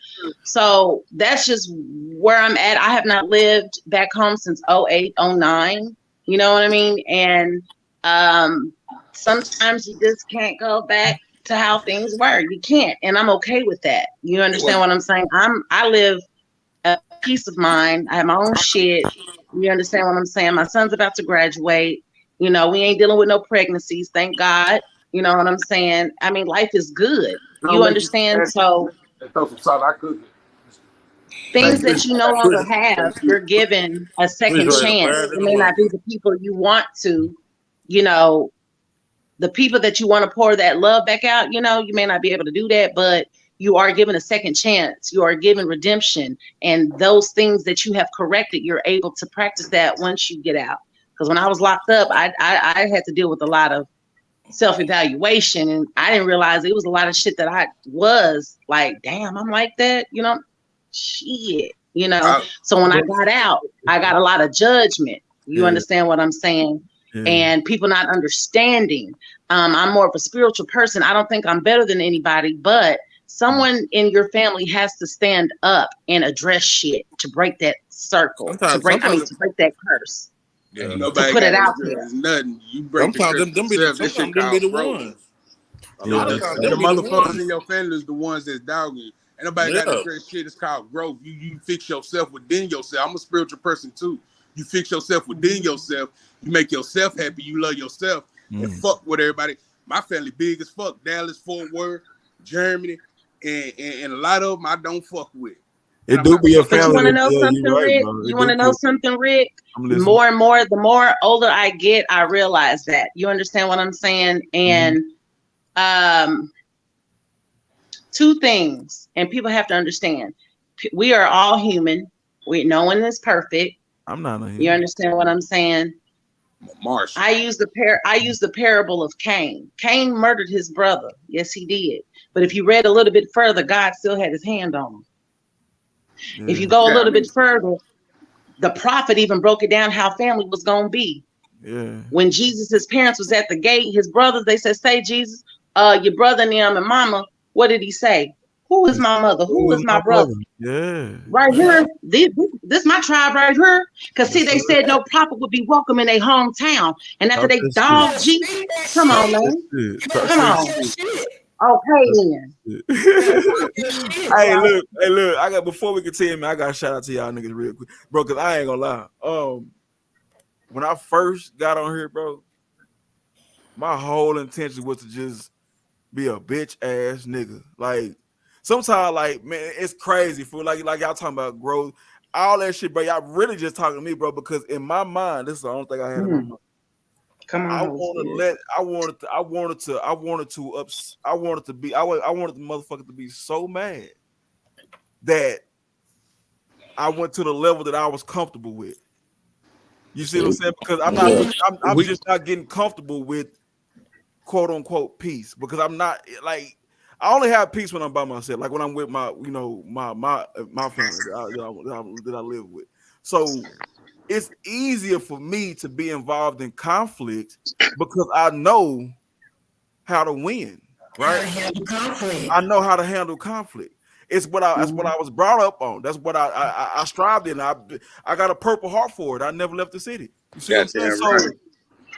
So that's just where I'm at. I have not lived back home since 08, 09. You know what I mean? And sometimes you just can't go back to how things were. You can't. And I'm okay with that. You understand what I'm saying? I live a peace of mind. I have my own shit. You understand what I'm saying? My son's about to graduate. We ain't dealing with no pregnancies, thank God. You know what I'm saying? I mean, life is good. You understand? So things that you no longer have, you're given a second chance. It may not be the people you want to, the people that you want to pour that love back out, you may not be able to do that, but you are given a second chance. You are given redemption. And those things that you have corrected, you're able to practice that once you get out. Because when I was locked up, I had to deal with a lot of self-evaluation, and I didn't realize it was a lot of shit that I was like, damn, I'm like that, shit, So when I got out, I got a lot of judgment. You understand what I'm saying? And people not understanding. I'm more of a spiritual person. I don't think I'm better than anybody, but someone in your family has to stand up and address shit to break that circle, to break that curse. Yeah, to put it out there. Nothing. You break sometimes them be the ones. The motherfuckers in your family is the ones that's dogging. Ain't nobody got to address shit. It's called growth. You fix yourself within yourself. I'm a spiritual person too. You fix yourself within yourself. You make yourself happy. You love yourself and fuck with everybody. My family big as fuck. Dallas, Fort Worth, Germany, and a lot of them I don't fuck with. It do be a family. But you want to know something, right, Rick? bro. You want to know something, Rick? The more older I get, I realize that. You understand what I'm saying? And two things, and people have to understand: we are all human. No one is perfect. I'm not a human. You understand what I'm saying? Marsh. I use the parable of Cain. Cain murdered his brother. Yes, he did. But if you read a little bit further, God still had his hand on him. If you go a little bit further, the prophet even broke it down how family was going to be. Yeah. When his parents was at the gate, his brothers, they said, "Say, Jesus, your brother and them and mama," what did he say? "Who is my mother? Who is my brother?" Yeah. Right here. This my tribe right here. Because see, they said no prophet would be welcome in their hometown. And after they dog Jesus, come on, man. Come on. Okay, then. Hey, look. I got before we continue, man, I got to shout out to y'all niggas real quick, bro. Because I ain't gonna lie. When I first got on here, bro, my whole intention was to just be a bitch ass nigga. Like sometimes, like man, it's crazy for like y'all talking about growth, all that shit, bro. Y'all really just talking to me, bro. Because in my mind, this is the only thing I had in my mind. Come on. I wanted the motherfucker to be so mad that I went to the level that I was comfortable with. You see what I'm saying? Because I'm just not getting comfortable with quote unquote peace, because I'm not like, I only have peace when I'm by myself, like when I'm with my family that I live with. So it's easier for me to be involved in conflict because I know how to win, right? I know how to handle conflict. That's what I was brought up on. That's what I strived in. I got a Purple Heart for it. I never left the city. You see what I'm saying? So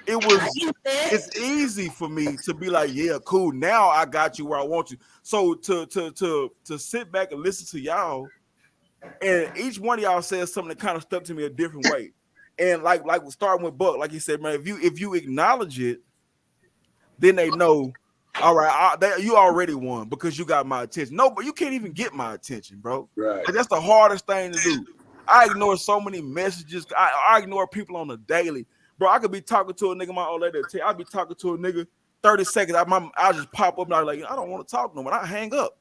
it's easy for me to be like, yeah, cool. Now I got you where I want you. So to sit back and listen to y'all, and each one of y'all says something that kind of stuck to me a different way. And like starting with Buck, like he said, man, if you acknowledge it, then they know, all right, you already won because you got my attention. No, but you can't even get my attention, bro. Right. Like, that's the hardest thing to do. I ignore so many messages. I ignore people on the daily. Bro, I could be talking to a nigga, my old lady, I'll be talking to a nigga 30 seconds. I'll just pop up and I'm like, I don't want to talk no more. I hang up.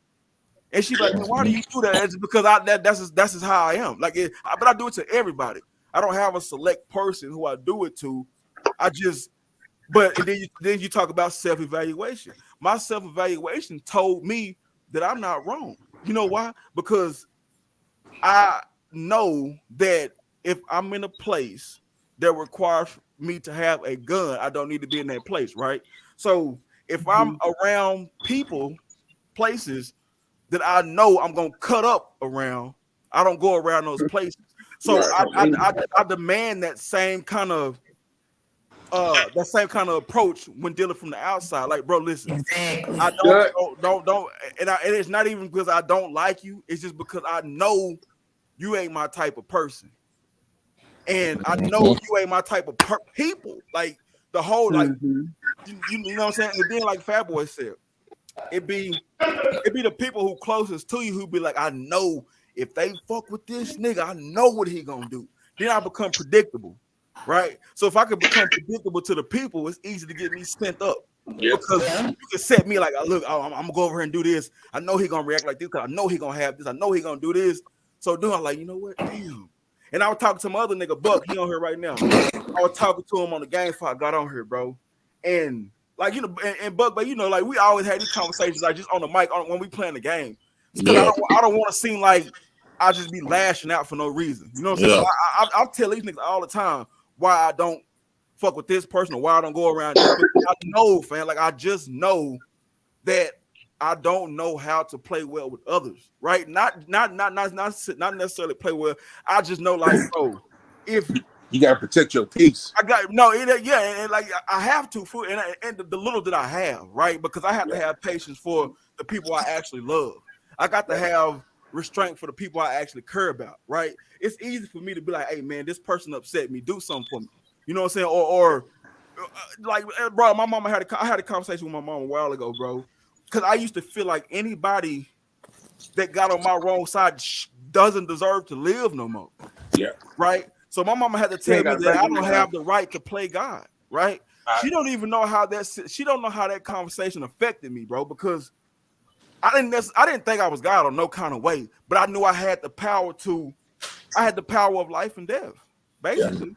And she's like, why do you do that? It's because that's just how I am. Like, but I do it to everybody. I don't have a select person who I do it to. But then you talk about self-evaluation. My self-evaluation told me that I'm not wrong. You know why? Because I know that if I'm in a place that requires me to have a gun, I don't need to be in that place, right? So if I'm around people, places that I know I'm gonna cut up around, I don't go around those places. So I demand that same kind of approach when dealing from the outside. Like, bro, listen, Exactly. I don't, and it's not even because I don't like you. It's just because I know you ain't my type of person, and I know you ain't my type of people. Like the whole, like you know what I'm saying. And then, like Fat Boy said, it be the people who closest to you who be like, I know if they fuck with this nigga, I know what he gonna do. Then I become predictable, right? So if I can become predictable to the people, it's easy to get me sent up. Because you can set me like, look, I'm gonna go over here and do this. I know he gonna react like this because I know he gonna have this. I know he gonna do this. So I'm like, you know what? Damn. And I was talking to my other nigga, Buck. He on here right now. I was talking to him on the game before I got on here, bro. And like, you know, and Buck, but you know, like we always had these conversations like just on the mic when we playing the game. Because I don't want to seem like I just be lashing out for no reason. You know what I'm saying? I tell these niggas all the time why I don't fuck with this person or why I don't go around this. I know, fam. Like I just know that I don't know how to play well with others, right? Not necessarily play well. I just know, like, bro, if you gotta protect your peace. I got and like I have to, and the little that I have, right? Because I have to have patience for the people I actually love. I got to have restraint for the people I actually care about, right? It's easy for me to be like, hey man, this person upset me, do something for me. You know what I'm saying? Or like, bro, my mama I had a conversation with my mom a while ago, bro, because I used to feel like anybody that got on my wrong side doesn't deserve to live no more. Yeah. Right. So my mama had to tell me that I don't have the right to play God. Right. She don't even know how she don't know how that conversation affected me, bro, because I didn't think I was God on no kind of way, but I knew I had the power of life and death, basically. Yeah.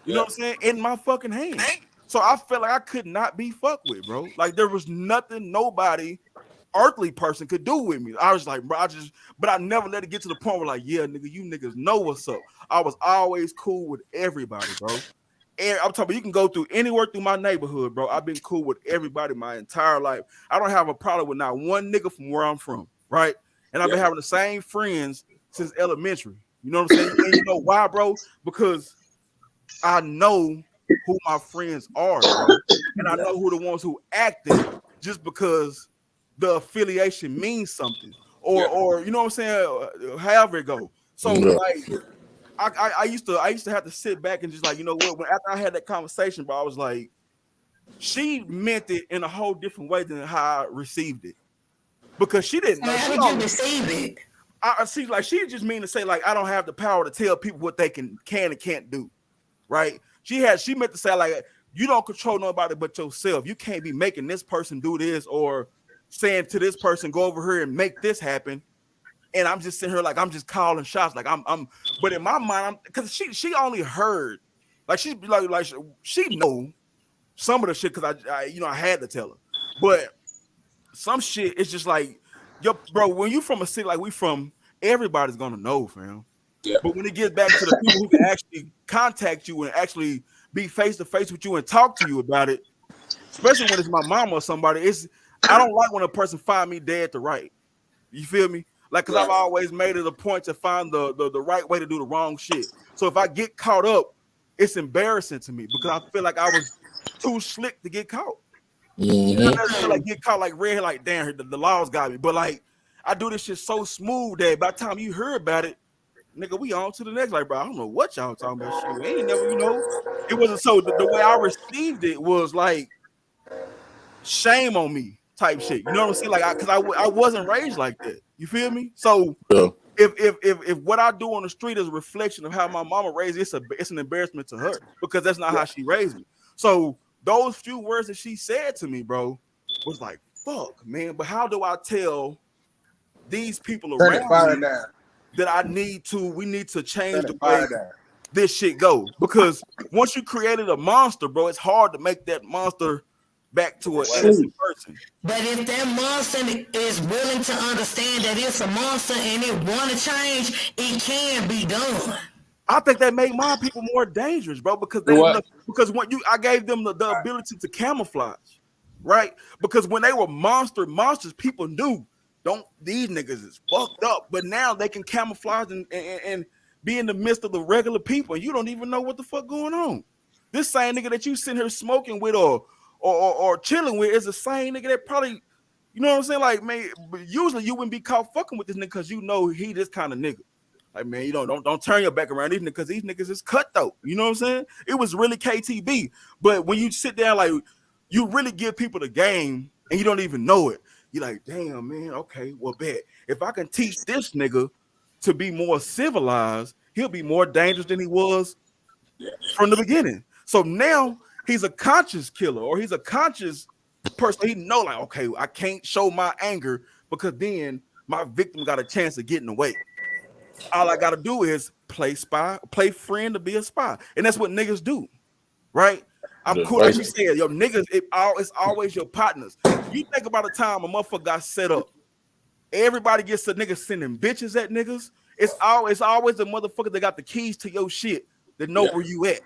You know what I'm saying? In my fucking hand. So I felt like I could not be fucked with, bro. Like there was nothing nobody earthly person could do with me. I was like, bro, but I never let it get to the point where like, yeah, nigga, you niggas know what's up. I was always cool with everybody, bro. And I'm talking about, you can go through anywhere through my neighborhood, bro. I've been cool with everybody my entire life. I don't have a problem with not one nigga from where I'm from, right? And I've been having the same friends since elementary. You know what I'm saying? And you know why, bro? Because I know who my friends are, bro. And I know who the ones who acted just because the affiliation means something. Or you know what I'm saying? However it go. So like I used to have to sit back and just like, you know what, after I had that conversation, bro, I was like, she meant it in a whole different way than how I received it. Because she didn't know. How did you receive it? I see, like she just mean to say, like, I don't have the power to tell people what they can and can't do. Right? She meant to say, like, you don't control nobody but yourself. You can't be making this person do this or saying to this person, go over here and make this happen. And I'm just sitting here like I'm just calling shots, like I'm. But in my mind, because she only heard, like she know some of the shit because I had to tell her. But some shit, it's just like, yo, bro, when you from a city like we from, everybody's gonna know, fam. Yeah. But when it gets back to the people who can actually contact you and actually be face to face with you and talk to you about it, especially when it's my mama or somebody, I don't like when a person find me dead to right. You feel me? Like, because I've always made it a point to find the right way to do the wrong shit. So if I get caught up, it's embarrassing to me because I feel like I was too slick to get caught. Mm-hmm. I never feel like get caught like red, like damn, the laws got me. But like, I do this shit so smooth that by the time you hear about it, nigga, we on to the next. Like, bro, I don't know what y'all talking about. Shit, ain't never, it wasn't so. The way I received it was like shame on me type shit. You know what I'm saying? Like, because I wasn't raised like that. You feel me? So if what I do on the street is a reflection of how my mama raised, it's an embarrassment to her because that's not how she raised me. So those few words that she said to me, bro, was like, fuck, man. But how do I tell these people around me that we need to change the way this shit goes? Because once you created a monster, bro, it's hard to make that monster back to an innocent person. But if that monster is willing to understand that it's a monster and it want to change, it can be done. I think that made my people more dangerous, bro, because when I gave them the ability to camouflage, right? Because when they were monsters, people knew these niggas is fucked up, but now they can camouflage and be in the midst of the regular people, and you don't even know what the fuck going on. This same nigga that you sitting here smoking with or chilling with is the same nigga that probably, you know what I'm saying? Like, man, but usually you wouldn't be caught fucking with this nigga because you know he this kind of nigga. Like, man, you don't turn your back around these niggas because these niggas is cutthroat. You know what I'm saying? It was really KTB. But when you sit down, like, you really give people the game and you don't even know it. You're like, damn, man, okay, well, bet. If I can teach this nigga to be more civilized, he'll be more dangerous than he was from the beginning. So now he's a conscious killer or he's a conscious person. He know, like, okay, I can't show my anger because then my victim got a chance of getting away. All I got to do is play spy, play friend to be a spy. And that's what niggas do, right? I'm cool. Like she said, yo, niggas, it's always your partners. You think about the time a motherfucker got set up. Everybody gets a nigga sending bitches at niggas. It's always the motherfucker that got the keys to your shit that know where you at,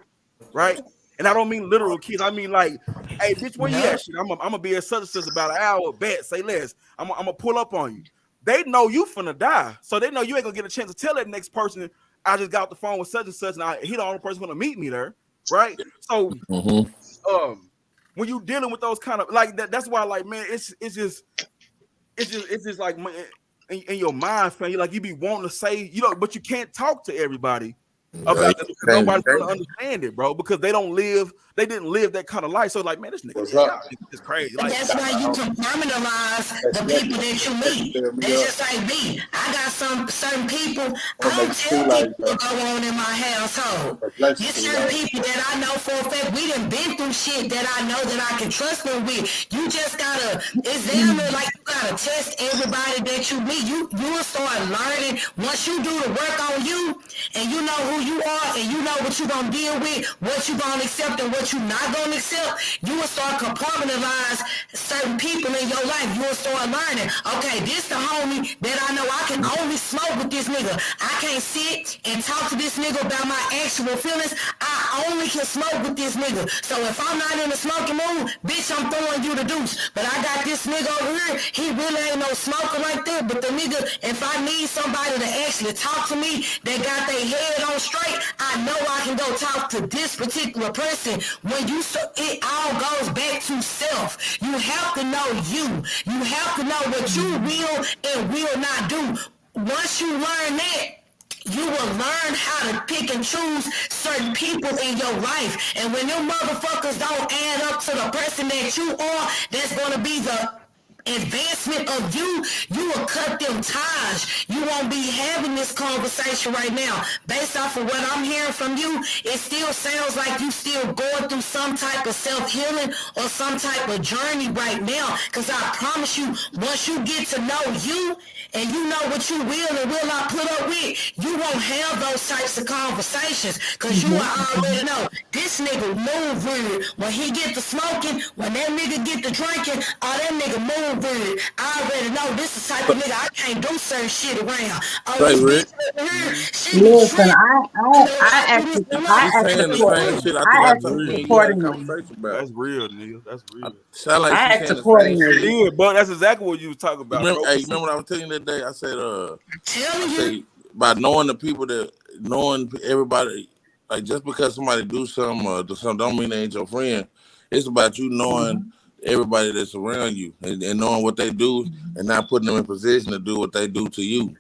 right? And I don't mean literal keys. I mean like, hey, bitch, where you at? Shit, I'm gonna be at such and such about an hour. Bet, say less. I'm gonna pull up on you. They know you finna die, so they know you ain't gonna get a chance to tell that next person, I just got off the phone with such and such, and he the only person gonna meet me there, right? So, when you dealing with those kind of like that, that's why, like, man, it's just like, man, in your mind, fam. You be wanting to say, but you can't talk to everybody about that because nobody's gonna understand it, bro. Because they didn't live that kind of life. So like, man, this nigga is crazy. Like, that's why you compartmentalize the people that you meet. They just like me. I got certain people. I don't tell people what go on in my household. There's certain people that I know for a fact we done been through shit that I know that I can trust them with. You just gotta. It's damn near like you gotta test everybody that you meet. You will start learning once you do the work on you, and you know who you are, and you know what you gonna deal with, what you gonna accept, and what you not gonna accept. You will start compartmentalize certain people in your life. You will start learning. Okay, this the homie that I know I can only smoke with this nigga. I can't sit and talk to this nigga about my actual feelings. I only can smoke with this nigga. So if I'm not in the smoking mood, bitch, I'm throwing you the deuce. But I got this nigga over here. He really ain't no smoker like that. But the nigga, if I need somebody to actually talk to me, they got their head on straight, I know I can go talk to this particular person. When it all goes back to self. You have to know you. You have to know what you will and will not do. Once you learn that, you will learn how to pick and choose certain people in your life. And when them motherfuckers don't add up to the person that you are, that's going to be the advancement of you will cut them ties. You won't be having this conversation right now. Based off of what I'm hearing from you, it still sounds like you still going through some type of self-healing or some type of journey right now. Because I promise you, once you get to know you and you know what you will and will not put up with, you won't have those types of conversations because you will already know this nigga move weird. When he get to smoking, when that nigga get to drinking, that nigga move weird. I already know this is the type of nigga I can't do certain shit around. Listen, I actually supporting you. That's real, nigga. That's real. Like I act accordingly. Yeah, but that's exactly what you was talking about. Remember what I was telling you that day? I said, by knowing the people knowing everybody, like just because somebody do something or do something don't mean they ain't your friend. It's about you knowing everybody that's around you and knowing what they do and not putting them in position to do what they do to you.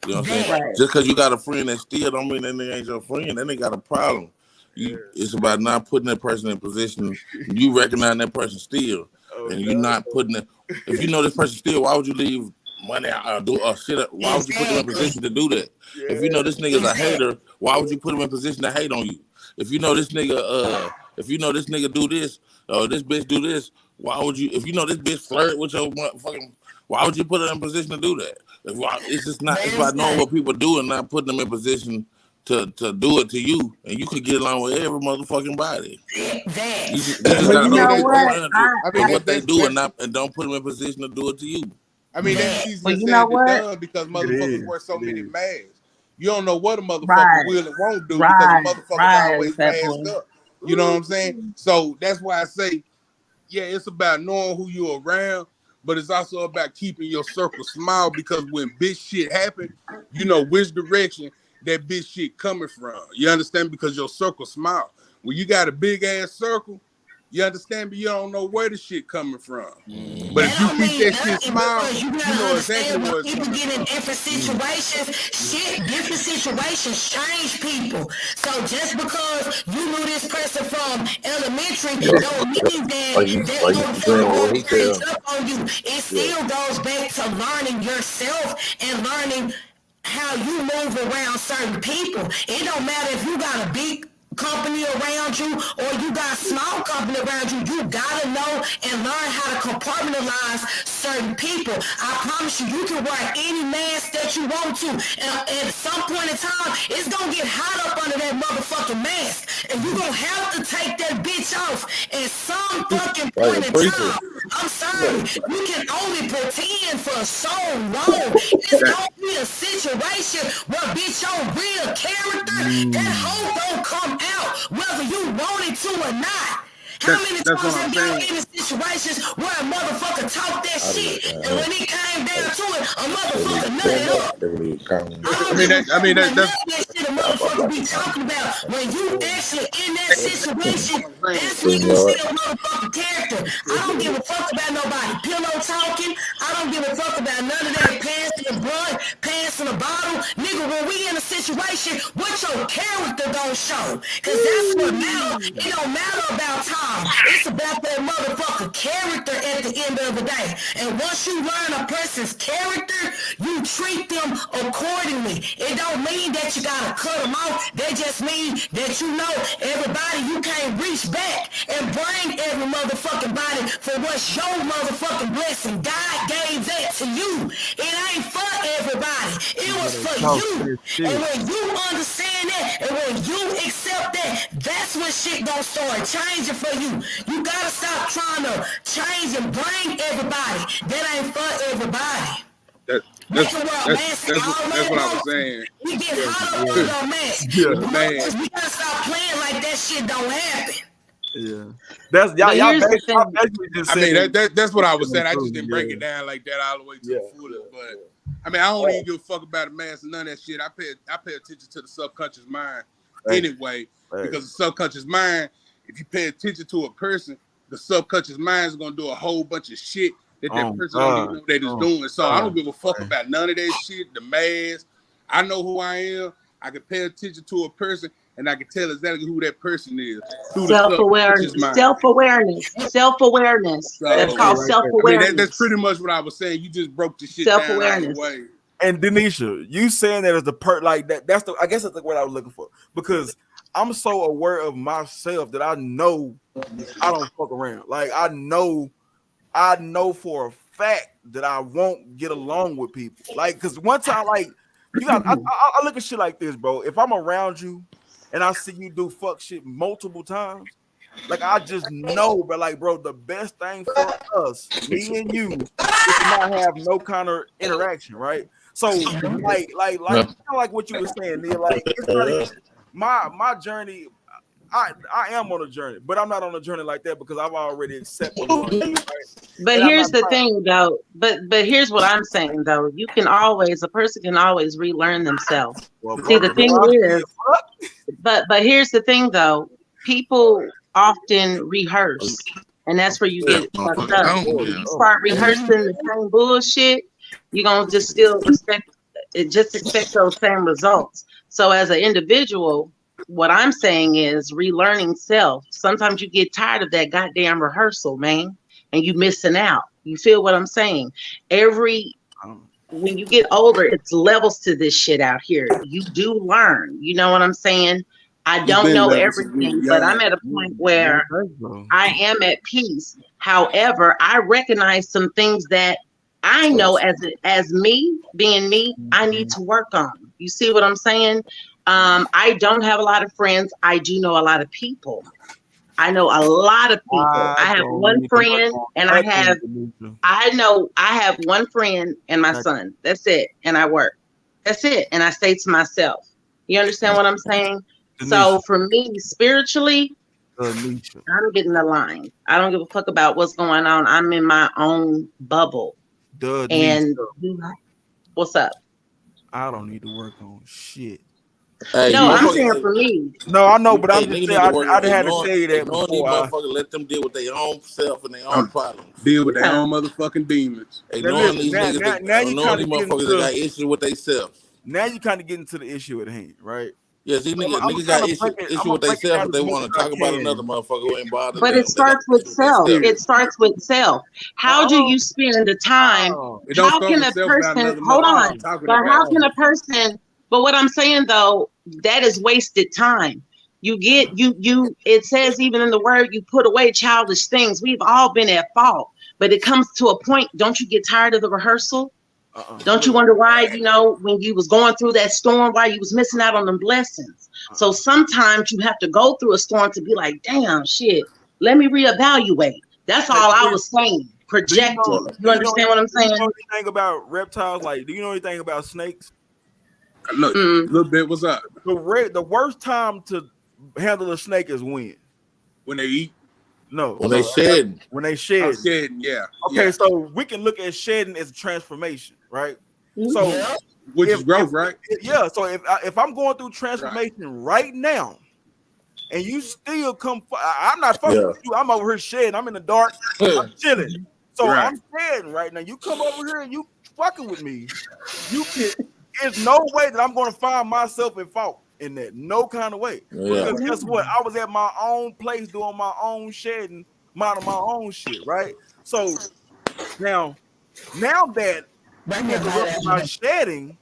You know what I'm saying? Right. Just because you got a friend that still don't mean that they ain't your friend. Then they got a problem. It's about not putting that person in position. You recognize that person still, and you're not putting it. If you know this person still, why would you leave money out or shit? Why would you put them in position to do that? If you know this nigga's a hater, why would you put him in position to hate on you? If you know this nigga, do this or this bitch do this, why would you? If you know this bitch flirt with your motherfucking, why would you put her in position to do that? It's just not. It's about knowing what people do and not putting them in position to do it to you, and you could get along with every motherfucking body. You just gotta know what they do and don't put them in position to do it to you. I mean, that's easy to say done because motherfuckers wear so many masks. You don't know what a motherfucker will and won't do because a motherfucker always masked up. You know what I'm saying? So that's why I say, yeah, it's about knowing who you're around, but it's also about keeping your circle small because when bitch shit happen, you know which direction that bitch shit coming from. You understand? Because your circle small. When you got a big ass circle, you understand, but you don't know where the shit coming from. But if you keep that shit small, you know exactly where it's people get in different situations. Different situations change people. So just because you knew this person from elementary don't mean that change up on you. It still goes back to learning yourself and learning how you move around certain people. It don't matter if you got a big company around you or you got small company around you. You gotta know and learn how to compartmentalize certain people. I promise you, you can wear any mask that you want to, and at some point in time it's gonna get hot up under that motherfucking mask and you gonna have to take that bitch off at some fucking point in time. I'm sorry, you can only pretend for so long. It's gonna be a situation where bitch your real character, that hoe don't come out whether you want it to or not. How many times have y'all been in situations where a motherfucker talked that shit and when it came down to it, a motherfucker nutted up? I mean, that's motherfucker be talking about. When you actually in that situation, that's when you see a motherfucking character. I don't give a fuck about nobody pillow talking. I don't give a fuck about none of that passing the blood, passing the bottle. Nigga, when we in a situation, what your character don't show. Cause that's what matters. It don't matter about time. It's about that motherfucker character at the end of the day. And once you learn a person's character, you treat them accordingly. It don't mean that you gotta cut them off. That just means that you know everybody, you can't reach back and bring every motherfucking body for what's your motherfucking blessing. God gave that to you. It ain't for everybody. It was for you. And when you understand that and when you accept that, that's when shit gonna start changing for you. You gotta stop trying to change and bring everybody. That ain't for everybody. That's what I was saying. We get hot up on your man. We gotta stop playing like that shit don't happen. Yeah, that's y'all basically just saying. That's what I was saying. I just didn't break it down like that all the way to the fullest. But I mean, I don't even give a fuck about the mass and none of that shit. I pay attention to the subconscious mind anyway, because the subconscious mind, if you pay attention to a person, the subconscious mind is gonna do a whole bunch of shit that person don't even know that is doing. So I don't give a fuck about none of that shit. The mask. I know who I am. I can pay attention to a person, and I can tell exactly who that person is. Self-awareness. Self-awareness. That's called self-awareness. I mean, that's pretty much what I was saying. You just broke the shit down all the way. And Denisha, you saying that as the like that? That's the. I guess that's the word I was looking for, because I'm so aware of myself that I know I don't fuck around. Like I know for a fact that I won't get along with people. Like, cause one time, like, you got, I look at shit like this, bro. If I'm around you and I see you do fuck shit multiple times, like I just know, but like, bro, the best thing for us, me and you, is to not have no kind of interaction, right? So, like what you were saying, Neil. Like, it's like my journey. I am on a journey, but I'm not on a journey like that because I've already accepted. Right? But here's the thing, though. But here's what I'm saying, though. A person can always relearn themselves. See, the thing is, but here's the thing, though. People often rehearse, and that's where you get fucked up. You start rehearsing the same bullshit, you're gonna just still expect those same results. So as an individual, what I'm saying is relearning self. Sometimes you get tired of that goddamn rehearsal, man, and you missing out. You feel what I'm saying? When you get older, it's levels to this shit out here. You do learn. You know what I'm saying? I don't know everything, but I'm at a point where I am at peace. However, I recognize some things that I know as me, being me, I need to work on. You see what I'm saying? I don't have a lot of friends. I do know a lot of people. I know a lot of people. I have one friend, and I have one friend and my son. That's it. And I work. That's it. And I stay to myself. You understand what I'm saying? So for me, spiritually, I'm getting aligned. I don't give a fuck about what's going on. I'm in my own bubble. And what's up? I don't need to work on shit. Hey, no, I'm saying for me. No, I know, but I'm just saying I had to tell you that before. Motherfuckers let them deal with their own self and their own problems. Deal with their own motherfucking demons. Ignoring these niggas, ignoring these motherfuckers that got issues with themselves. Now you kind of getting to the issue at hand, right? Yes, these niggas got issue with themselves, but they want to talk about another motherfucker who ain't bothered. But it starts with self. It starts with self. How do you spend the time? How can a person hold on? But how can a person? But what I'm saying though, that is wasted time. You it says even in the word, you put away childish things. We've all been at fault, but it comes to a point. Don't you get tired of the rehearsal? Don't you wonder why, when you was going through that storm, why you was missing out on them blessings? So sometimes you have to go through a storm to be like, damn, shit, let me reevaluate. That's all I was saying. Projecting. You understand what I'm saying? Do you know anything about reptiles? Like, do you know anything about snakes? Look, little bit. What's up? The worst time to handle a snake is when they eat. No, when they shed. When they shed. Shedding, yeah. Okay, so we can look at shedding as a transformation, right? So Which is growth, right? Yeah. So if I'm going through transformation right now, and you still come, I'm not fucking with you. I'm over here shedding. I'm in the dark. I'm chilling. So I'm shedding right now. You come over here and you fucking with me. You can. There's no way that I'm going to find myself in fault in that. No kind of way. Because guess what? I was at my own place doing my own shedding, minding my own shit. Right. So now that I'm interrupting my shedding,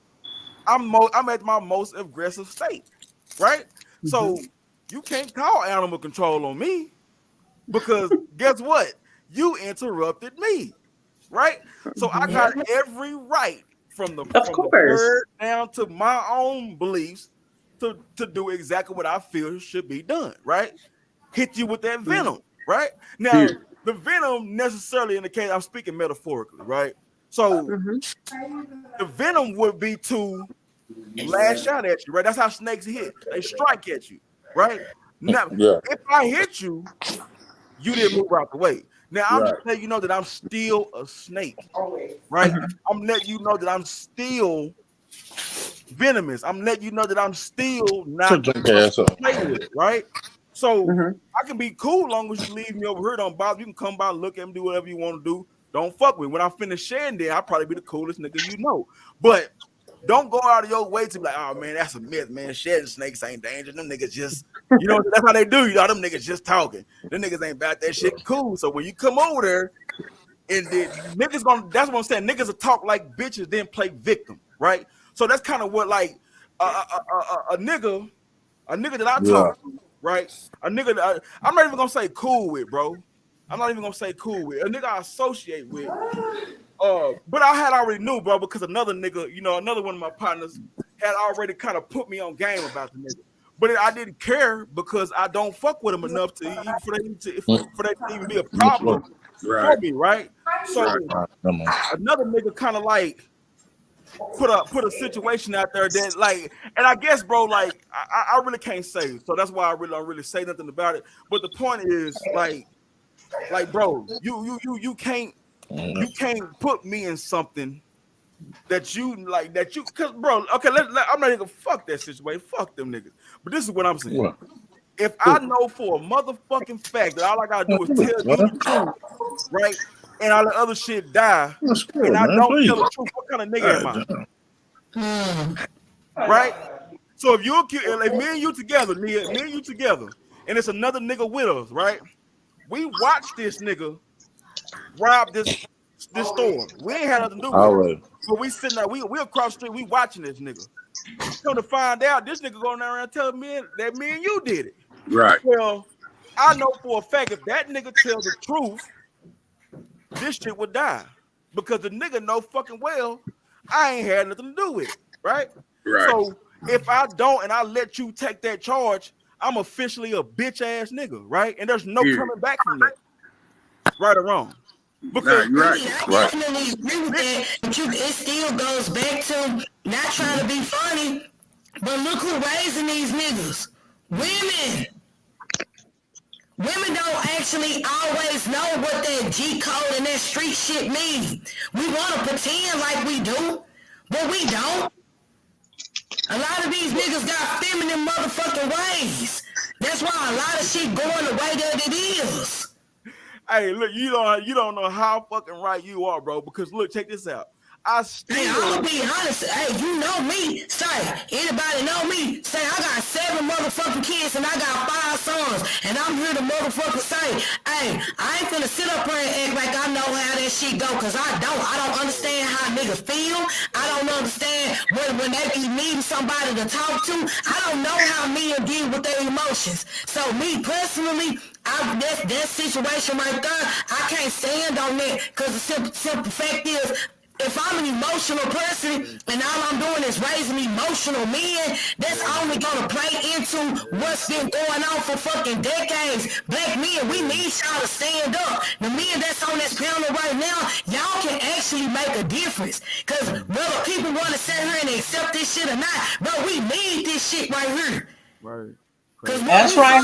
I'm at my most aggressive state. Right. So you can't call animal control on me because guess what? You interrupted me, right? So I got every right from the bird down to my own beliefs to do exactly what I feel should be done, right? Hit you with that venom, right? Now, the venom necessarily in the case, I'm speaking metaphorically, right? So the venom would be to lash out at you, right? That's how snakes hit. They strike at you. Right now, if I hit you, you didn't move out the way. Now I'm just letting you know that I'm still a snake, right? I'm letting you know that I'm still venomous. I'm letting you know that I'm still not play with it, right? So I can be cool long as you leave me over here. Don't bother. You can come by, look at me, do whatever you want to do. Don't fuck with me. When I finish sharing there, I'll probably be the coolest nigga you know. But don't go out of your way to be like, oh man, that's a myth, man. Shedding snakes ain't dangerous. Them niggas just, you know, that's how they do. You know, them niggas just talking. Them niggas ain't about that shit cool. So when you come over there, and the niggas gonna, that's what I'm saying. Niggas will talk like bitches, then play victim, right? So that's kind of what like a nigga that I talk to, right? A nigga that I'm not even gonna say cool with, bro. I'm not even gonna say cool with. A nigga I associate with. But I had already knew, bro, because another nigga, you know, another one of my partners had already kind of put me on game about the nigga. But I didn't care because I don't fuck with him enough to even for that to even be a problem for me, right? So another nigga kind of like put a situation out there that like, and I guess, bro, like I really can't say, so that's why I really don't really say nothing about it. But the point is, like, bro, you can't put me in something that you like, that you, cause bro, okay, I'm not even gonna fuck that situation, fuck them niggas. But this is what I'm saying. What? If I know for a motherfucking fact that all I gotta do is tell you the truth, right, and all the other shit die, and I don't tell the truth, what kind of nigga am I? Right? So if you're like me and you together, Nia, me and you together, and it's another nigga with us, right? We watch this nigga rob this store. We ain't had nothing to do with it. But we sitting there, we across the street, we watching this nigga. Come to find out, this nigga going around telling me that me and you did it. Right. Well, I know for a fact if that nigga tells the truth, this shit would die. Because the nigga know fucking well I ain't had nothing to do with it. Right? So if I don't and I let you take that charge, I'm officially a bitch ass nigga, right? And there's no coming back from that. Right or wrong? Because I definitely agree with that, but it still goes back to not trying to be funny, but look who raising these niggas. Women. Women don't actually always know what that G code and that street shit mean. We want to pretend like we do, but we don't. A lot of these niggas got feminine motherfucking ways. That's why a lot of shit going the way that it is. Hey, look, you don't know how fucking right you are, bro. Because look, check this out. I'm gonna be honest. Hey, you know me. Say, anybody know me? Say, I got 7 motherfucking kids and I got 5 sons. And I'm here to motherfucking say, hey, I ain't finna sit up here and act like I know how that shit go. Cause I don't understand how niggas feel. I don't understand when they be needing somebody to talk to. I don't know how men deal with their emotions. So me personally, that situation right there, I can't stand on that. Cause the simple fact is, if I'm an emotional person and all I'm doing is raising emotional men, that's only gonna play into what's been going on for fucking decades. Black men, we need y'all to stand up. The men that's on this panel right now, y'all can actually make a difference. Cause whether people want to sit here and accept this shit or not, bro, we need this shit right here. Right. Cause that's right.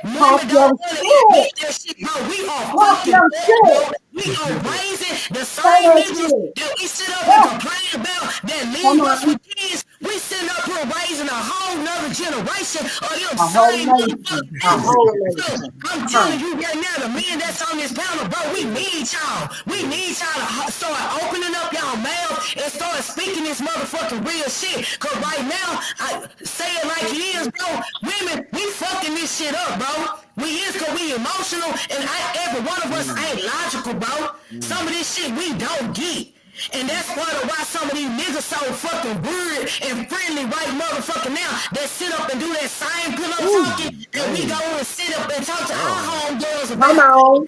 Women don't want to admit that shit, bro. We are fucking bad, we are raising the same niggas that we sit up and complain about that leave us with kids. We sitting up here raising a whole nother generation of them same motherfucking niggas. I'm telling you right now, the men that's on this panel, bro, we need y'all. We need y'all to start opening up y'all mouth and start speaking this motherfucking real shit. Cause right now, I say it like it is, bro. Women, we fucking this shit up, bro. We is cause we emotional, and every one of us ain't logical, bro. Some of this shit we don't get. And that's part of why some of these niggas so fucking weird and friendly right motherfucking now that sit up and do that same pillow talking and we go and sit up and talk to our homegirls about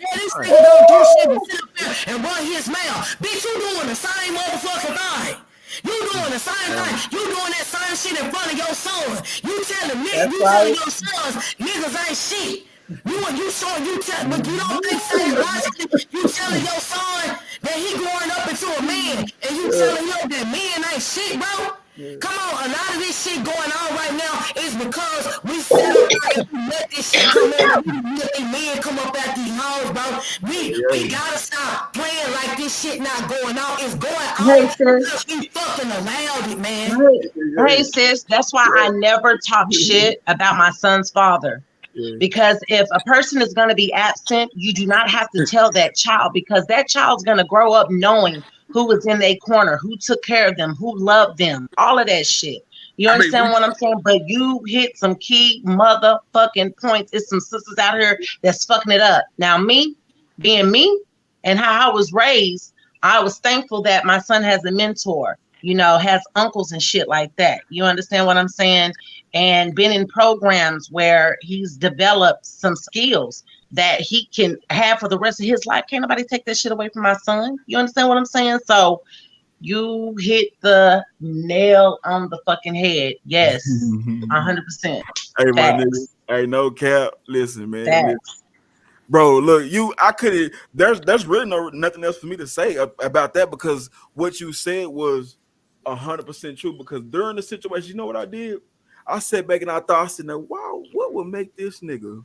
this nigga don't do shit but sit up there and run his mouth. Bitch, you doing the same motherfucking thing. You doing the same thing. You doing that same shit in front of your son. You telling your sons niggas ain't shit. But you don't think psychologically you telling your son that he growing up into a man and you telling him that men ain't shit, bro? Come on, a lot of this shit going on right now is because we sit up and we let this shit come in and we let these men come up at these hoes, bro. We gotta stop playing like this shit not going on. It's going on because we fucking allowed it, man. Hey sis, that's why I never talk shit about my son's father. Because if a person is going to be absent, you do not have to tell that child, because that child's going to grow up knowing who was in their corner, who took care of them, who loved them, all of that shit. You understand what I'm saying? But you hit some key motherfucking points. It's some sisters out here that's fucking it up. Now, me, being me and how I was raised, I was thankful that my son has a mentor, you know, has uncles and shit like that. You understand what I'm saying? And been in programs where he's developed some skills that he can have for the rest of his life. Can't nobody take that shit away from my son. You understand what I'm saying? So you hit the nail on the fucking head. Yes, 100%. Hey, my nigga. Hey, no cap. Listen, man. Listen. Bro, look, there's really nothing else for me to say about that, because what you said was 100% true. Because during the situation, you know what I did? I sat back and I thought, I said, now, wow, what would make this nigga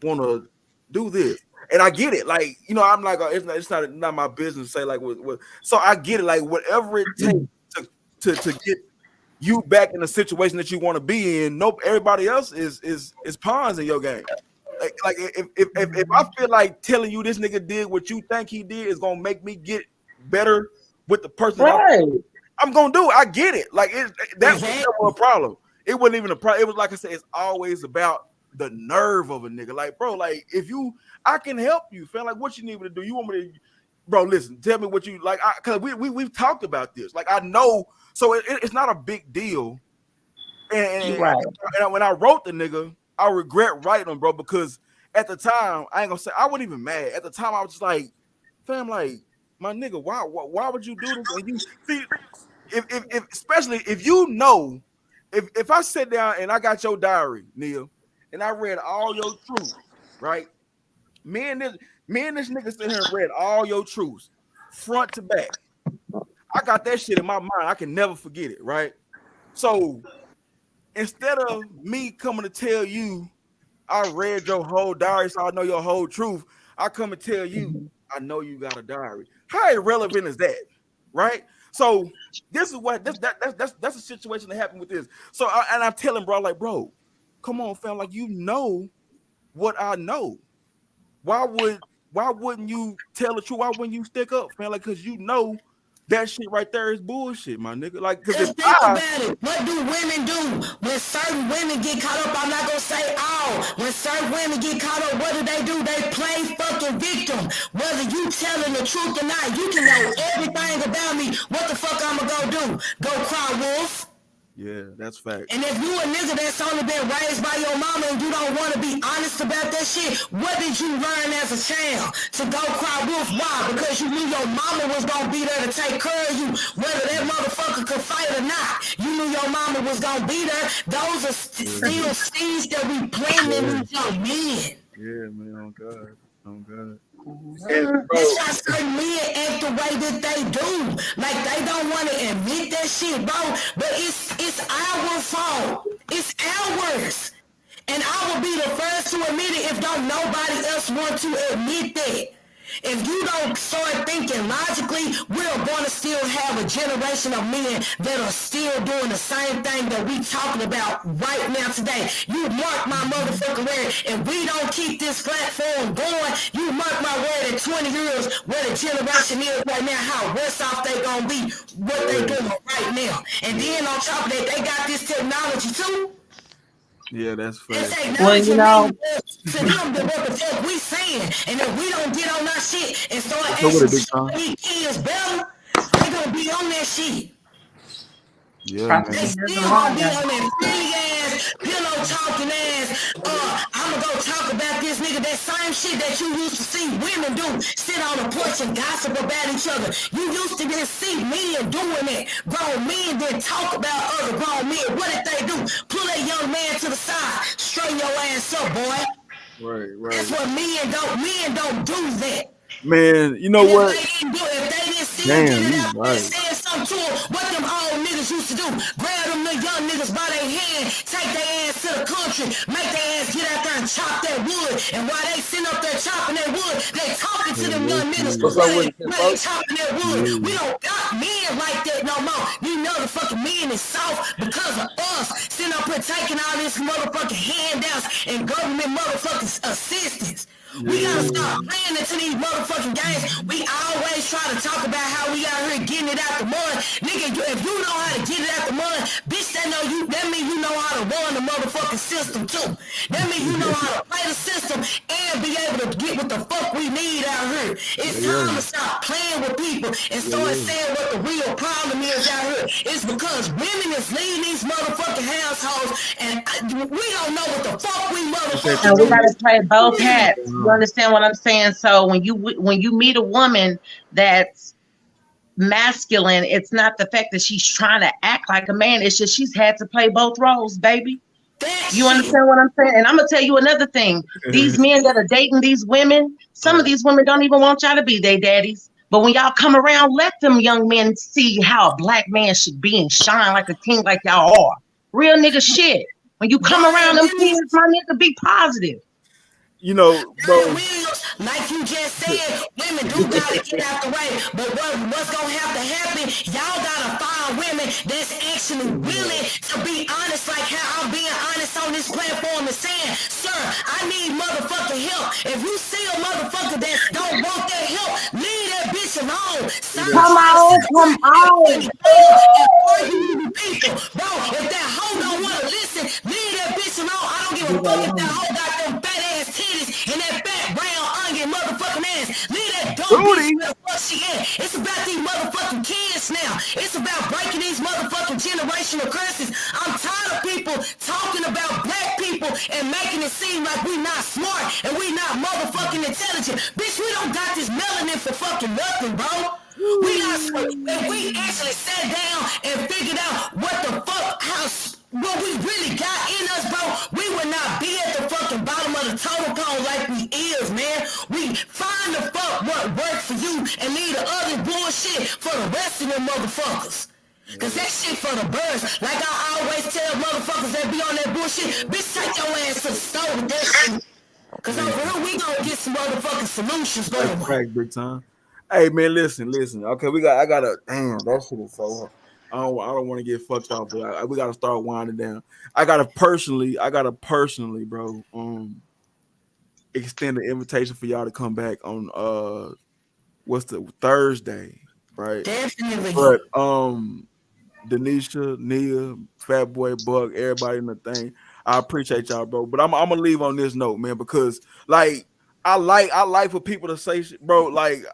want to do this? And I get it. Like, you know, I'm like, it's not my business to say like what. So I get it. Like, whatever it takes to get you back in the situation that you want to be in. Nope, everybody else is pawns in your game. Like if I feel like telling you this nigga did what you think he did is gonna make me get better with the person, I'm gonna do it. I get it. Like that's never a problem. It wasn't even a problem. It was like I said, it's always about the nerve of a nigga. Like, bro, like I can help you, fam. Like, what you need me to do? You want me to, bro? Listen, tell me what you like. Cause we've talked about this. Like, I know, so it's not a big deal. And when I wrote the nigga, I regret writing him, bro, because at the time, I ain't gonna say I wasn't even mad. At the time, I was just like, fam, like, my nigga, why would you do this? And you see, if especially if you know. If I sit down and I got your diary, Neil, and I read all your truths, right? Me and this nigga sitting here and read all your truths, front to back. I got that shit in my mind. I can never forget it, right? So instead of me coming to tell you I read your whole diary, so I know your whole truth, I come and tell you I know you got a diary. How irrelevant is that, right? So this is what that's a situation that happened with this. So I'm telling bro, like, bro, come on, fam, like, you know what I know. Why wouldn't you tell the truth? Why wouldn't you stick up, fam? Like, cause you know that shit right there is bullshit, my nigga. Like, cause just think about it. What do women do when certain women get caught up? I'm not gonna say all. When certain women get caught up, what do? They play fucking victim. Whether you telling the truth or not, you can know everything about me. What the fuck I'ma go do? Go cry wolf? Yeah, that's fact. And if you a nigga that's only been raised by your mama and you don't want to be honest about that shit, what did you learn as a child? To go cry wolf? Why? Because you knew your mama was gonna be there to take care of you, whether that motherfucker could fight or not. You knew your mama was gonna be there. Those are still seeds that we planting in young men. Yeah, man, on God. That's why certain men act the way that they do. Like, they don't want to admit that shit, bro. But it's our fault. It's ours. And I will be the first to admit it if don't nobody else want to admit that. If you don't start thinking logically, we're going to still have a generation of men that are still doing the same thing that we talking about right now today. You mark my motherfucking word. If we don't keep this platform going, you mark my word in 20 years where the generation is right now, how worse off they going to be, what they doing right now. And then on top of that, they got this technology too. Yeah, that's fair. It's Well, you know, to them that what the fuck we saying, and if we don't get on our shit and start So what a asking big shit time. these kids better, they gonna be on that shit. Yeah, Probably They man. still years gonna be longer. on that silly ass, pillow talking ass. I'ma go talk about this nigga. That same shit that you used to see women do, sit on the porch and gossip about each other. You used to just see men doing it. Grown men didn't talk about other grown men. What did they do? Pull that young man to the side, straighten your ass up, boy. Right. That's what men don't. Men don't do that. Man, you know And what? if they didn't see him get Damn, it you out there and right. say something to him, what them old niggas used to do, grab them little young niggas by their hand, take their ass to the country, make their ass get out there and chop that wood. And while they sitting up there chopping that wood, they talking to them young niggas What's up with it, while they folks? chopping that wood. We don't got men like that no more. You motherfucking men is soft because of us sitting up here taking all this motherfucking handouts and government motherfucking assistance. We gotta stop playing into these motherfucking games. We always try to talk about how we out here getting it out the mud. Nigga, if you know how to get it out the mud, bitch, that mean you know how to run the motherfucking system too. That mean you know how to play the system and be able to get what the fuck we need out here. It's time to stop playing with people and start saying what the real problem is out here. It's because women is leading these motherfucking households and we don't know what the fuck we motherfucking And we do. gotta play both hats. You understand what I'm saying? So when you meet a woman that's masculine, it's not the fact that she's trying to act like a man. It's just she's had to play both roles, baby. You understand what I'm saying? And I'm gonna tell you another thing. These men that are dating these women, some of these women don't even want y'all to be their daddies. But when y'all come around, let them young men see how a black man should be and shine like a king like y'all are. Real nigga shit. When you come around them kids, my nigga, be positive. You know, bro. Like you just said, women do gotta get out the way. But what's gonna have to happen? Y'all gotta find women that's actually willing to be honest, like how I'm being honest on this platform and saying, sir, I need motherfucking help. If you see a motherfucker that don't want that help, leave that bitch alone. Stop Come on. people. Bro, if that hoe don't wanna listen, leave that bitch alone. I don't give a fuck if that hoe got them fat ass titties and that fat brown onion motherfucking ass. Leave that dumb bitch where the fuck she at. It's about these motherfucking kids now. It's about breaking these motherfucking generational curses. I'm tired of people talking about black people and making it seem like we not smart and we not motherfucking intelligent. Bitch, we don't got this melanin for fucking nothing, bro. If we actually sat down and figured out what the fuck, what we really got in us, bro, we would not be at the fucking bottom of the totem pole like we is, man. We find the fuck what works for you and leave the other bullshit for the rest of them motherfuckers. Cause that shit for the birds. Like I always tell motherfuckers that be on that bullshit, bitch, take your ass to the store with that shit. Cause over here we gonna get some motherfucking solutions going. That's crack, big time. Hey man, listen. Okay, I gotta. Damn, that shit is so. I don't want to get fucked off, but we gotta start winding down. I gotta personally, bro. Extend the invitation for y'all to come back on what's the Thursday, right? Definitely. But Denisha, Nia, Fat Boy, Buck, everybody in the thing. I appreciate y'all, bro. But I'm gonna leave on this note, man, because like I like for people to say shit, bro. Like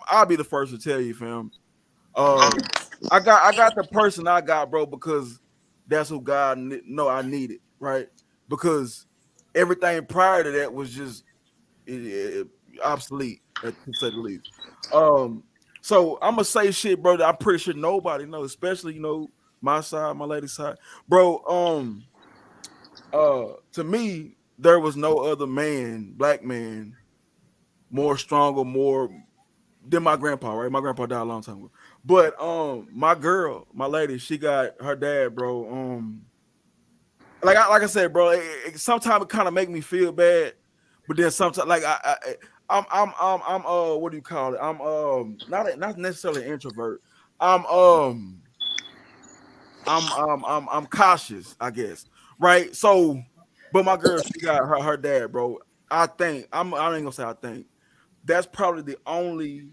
I'll be the first to tell you, fam. I got the person I got, bro, because that's who God know I needed, right? Because everything prior to that was just obsolete, to say the least. So I'm gonna say shit, bro, that I'm pretty sure nobody knows, especially my side, my lady side, bro. To me, there was no other man, black man, more stronger, more than my grandpa, right? My grandpa died a long time ago. But my girl, my lady, she got her dad, bro. like I said, bro, sometimes it kind of make me feel bad, but then sometimes like I'm what do you call it? I'm not necessarily an introvert. I'm I'm cautious, I guess. Right. So, but my girl, she got her dad, bro. I think I ain't gonna say I think that's probably the only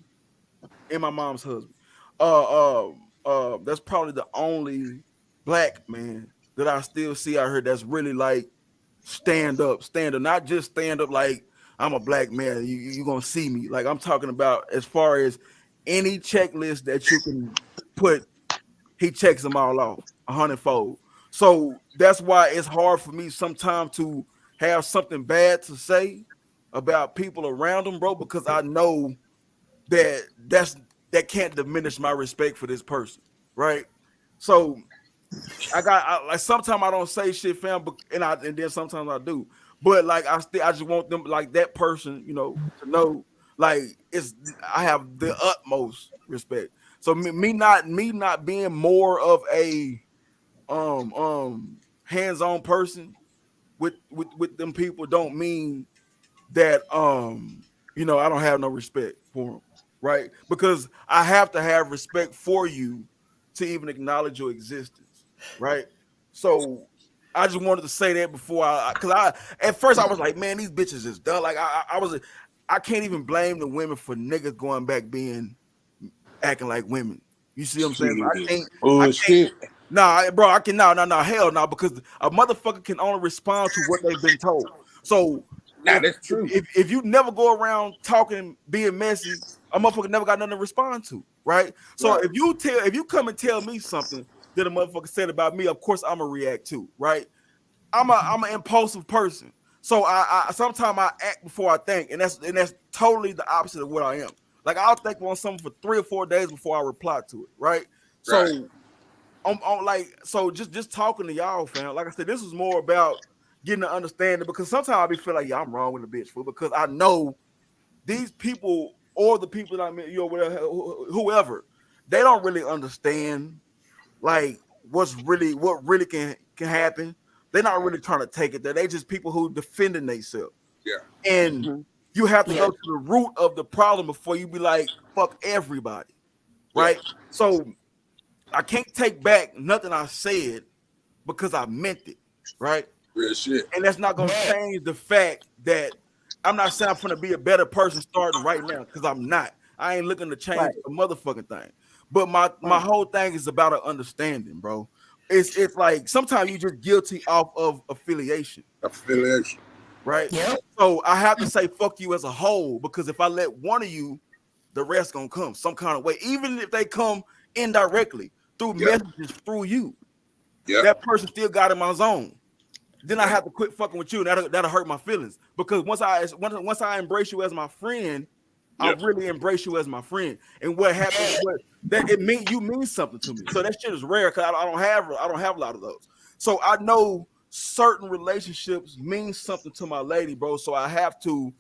and my mom's husband. That's probably the only black man that I still see out here that's really like stand up, not just stand up like I'm a black man. You gonna see me. Like I'm talking about as far as any checklist that you can put, he checks them all off 100-fold. So that's why it's hard for me sometimes to have something bad to say about people around them, bro, because I know that can't diminish my respect for this person, right? So like sometimes I don't say shit, fam, and then sometimes I do, but like I just want them like that person, to know like I have the utmost respect. So me not being more of a hands-on person with them people don't mean that I don't have no respect for them, right? Because I have to have respect for you to even acknowledge your existence, right? So I just wanted to say that before because at first I was like, man, these bitches is done. Like I can't even blame the women for niggas going back acting like women. You see what I'm saying? I can't. Nah, bro, I can hell no, because a motherfucker can only respond to what they've been told. So that's true. If you never go around talking, being messy, a motherfucker never got nothing to respond to, right? So Right. if you come and tell me something that a motherfucker said about me, of course I'm gonna react to, right? I'm an impulsive person, so I sometimes I act before I think, and that's totally the opposite of what I am. Like I'll think on something for 3 or 4 days before I reply to it, right? So I'm like, so just talking to y'all, fam. Like I said, this is more about getting to understand it, because sometimes I be feel like, yeah, I'm wrong with the bitch, fool, because I know these people or the people that I mean, whatever, whoever, they don't really understand like what really can happen. They're not really trying to take it there. They just people who defending themselves. Yeah. And you have to go to the root of the problem before you be like, fuck everybody. Right? Yeah. So I can't take back nothing I said because I meant it. Right? Real shit. And that's not gonna change the fact that I'm not saying I'm gonna be a better person starting right now, because I'm not. I ain't looking to change a motherfucking thing. But my whole thing is about an understanding, bro. It's like sometimes you just guilty off of affiliation. Right? Yep. So I have to say fuck you as a whole, because if I let one of you, the rest gonna come some kind of way, even if they come indirectly through messages through you. That person still got in my zone. Then I have to quit fucking with you. That'll hurt my feelings, because once I embrace you as my friend, I really embrace you as my friend. And what happens? It means something to me. So that shit is rare, because I don't have a lot of those. So I know certain relationships mean something to my lady, bro. So I have to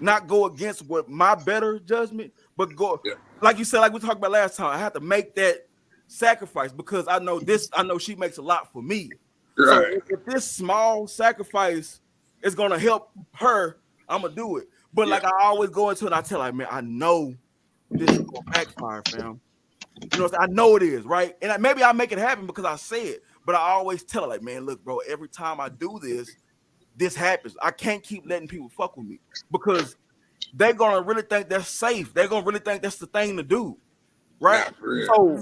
not go against what my better judgment, but go like you said, like we talked about last time. I have to make that sacrifice, because I know she makes a lot for me. So if this small sacrifice is gonna help her, I'm gonna do it. But like I always go into it, and I tell her, man, I know this is gonna backfire, fam. You know what I'm saying? I know it is, right? And maybe I make it happen because I say it, but I always tell her, like, man, look, bro, every time I do this happens. I can't keep letting people fuck with me, because they're gonna really think that's safe. They're gonna really think that's the thing to do. Right, so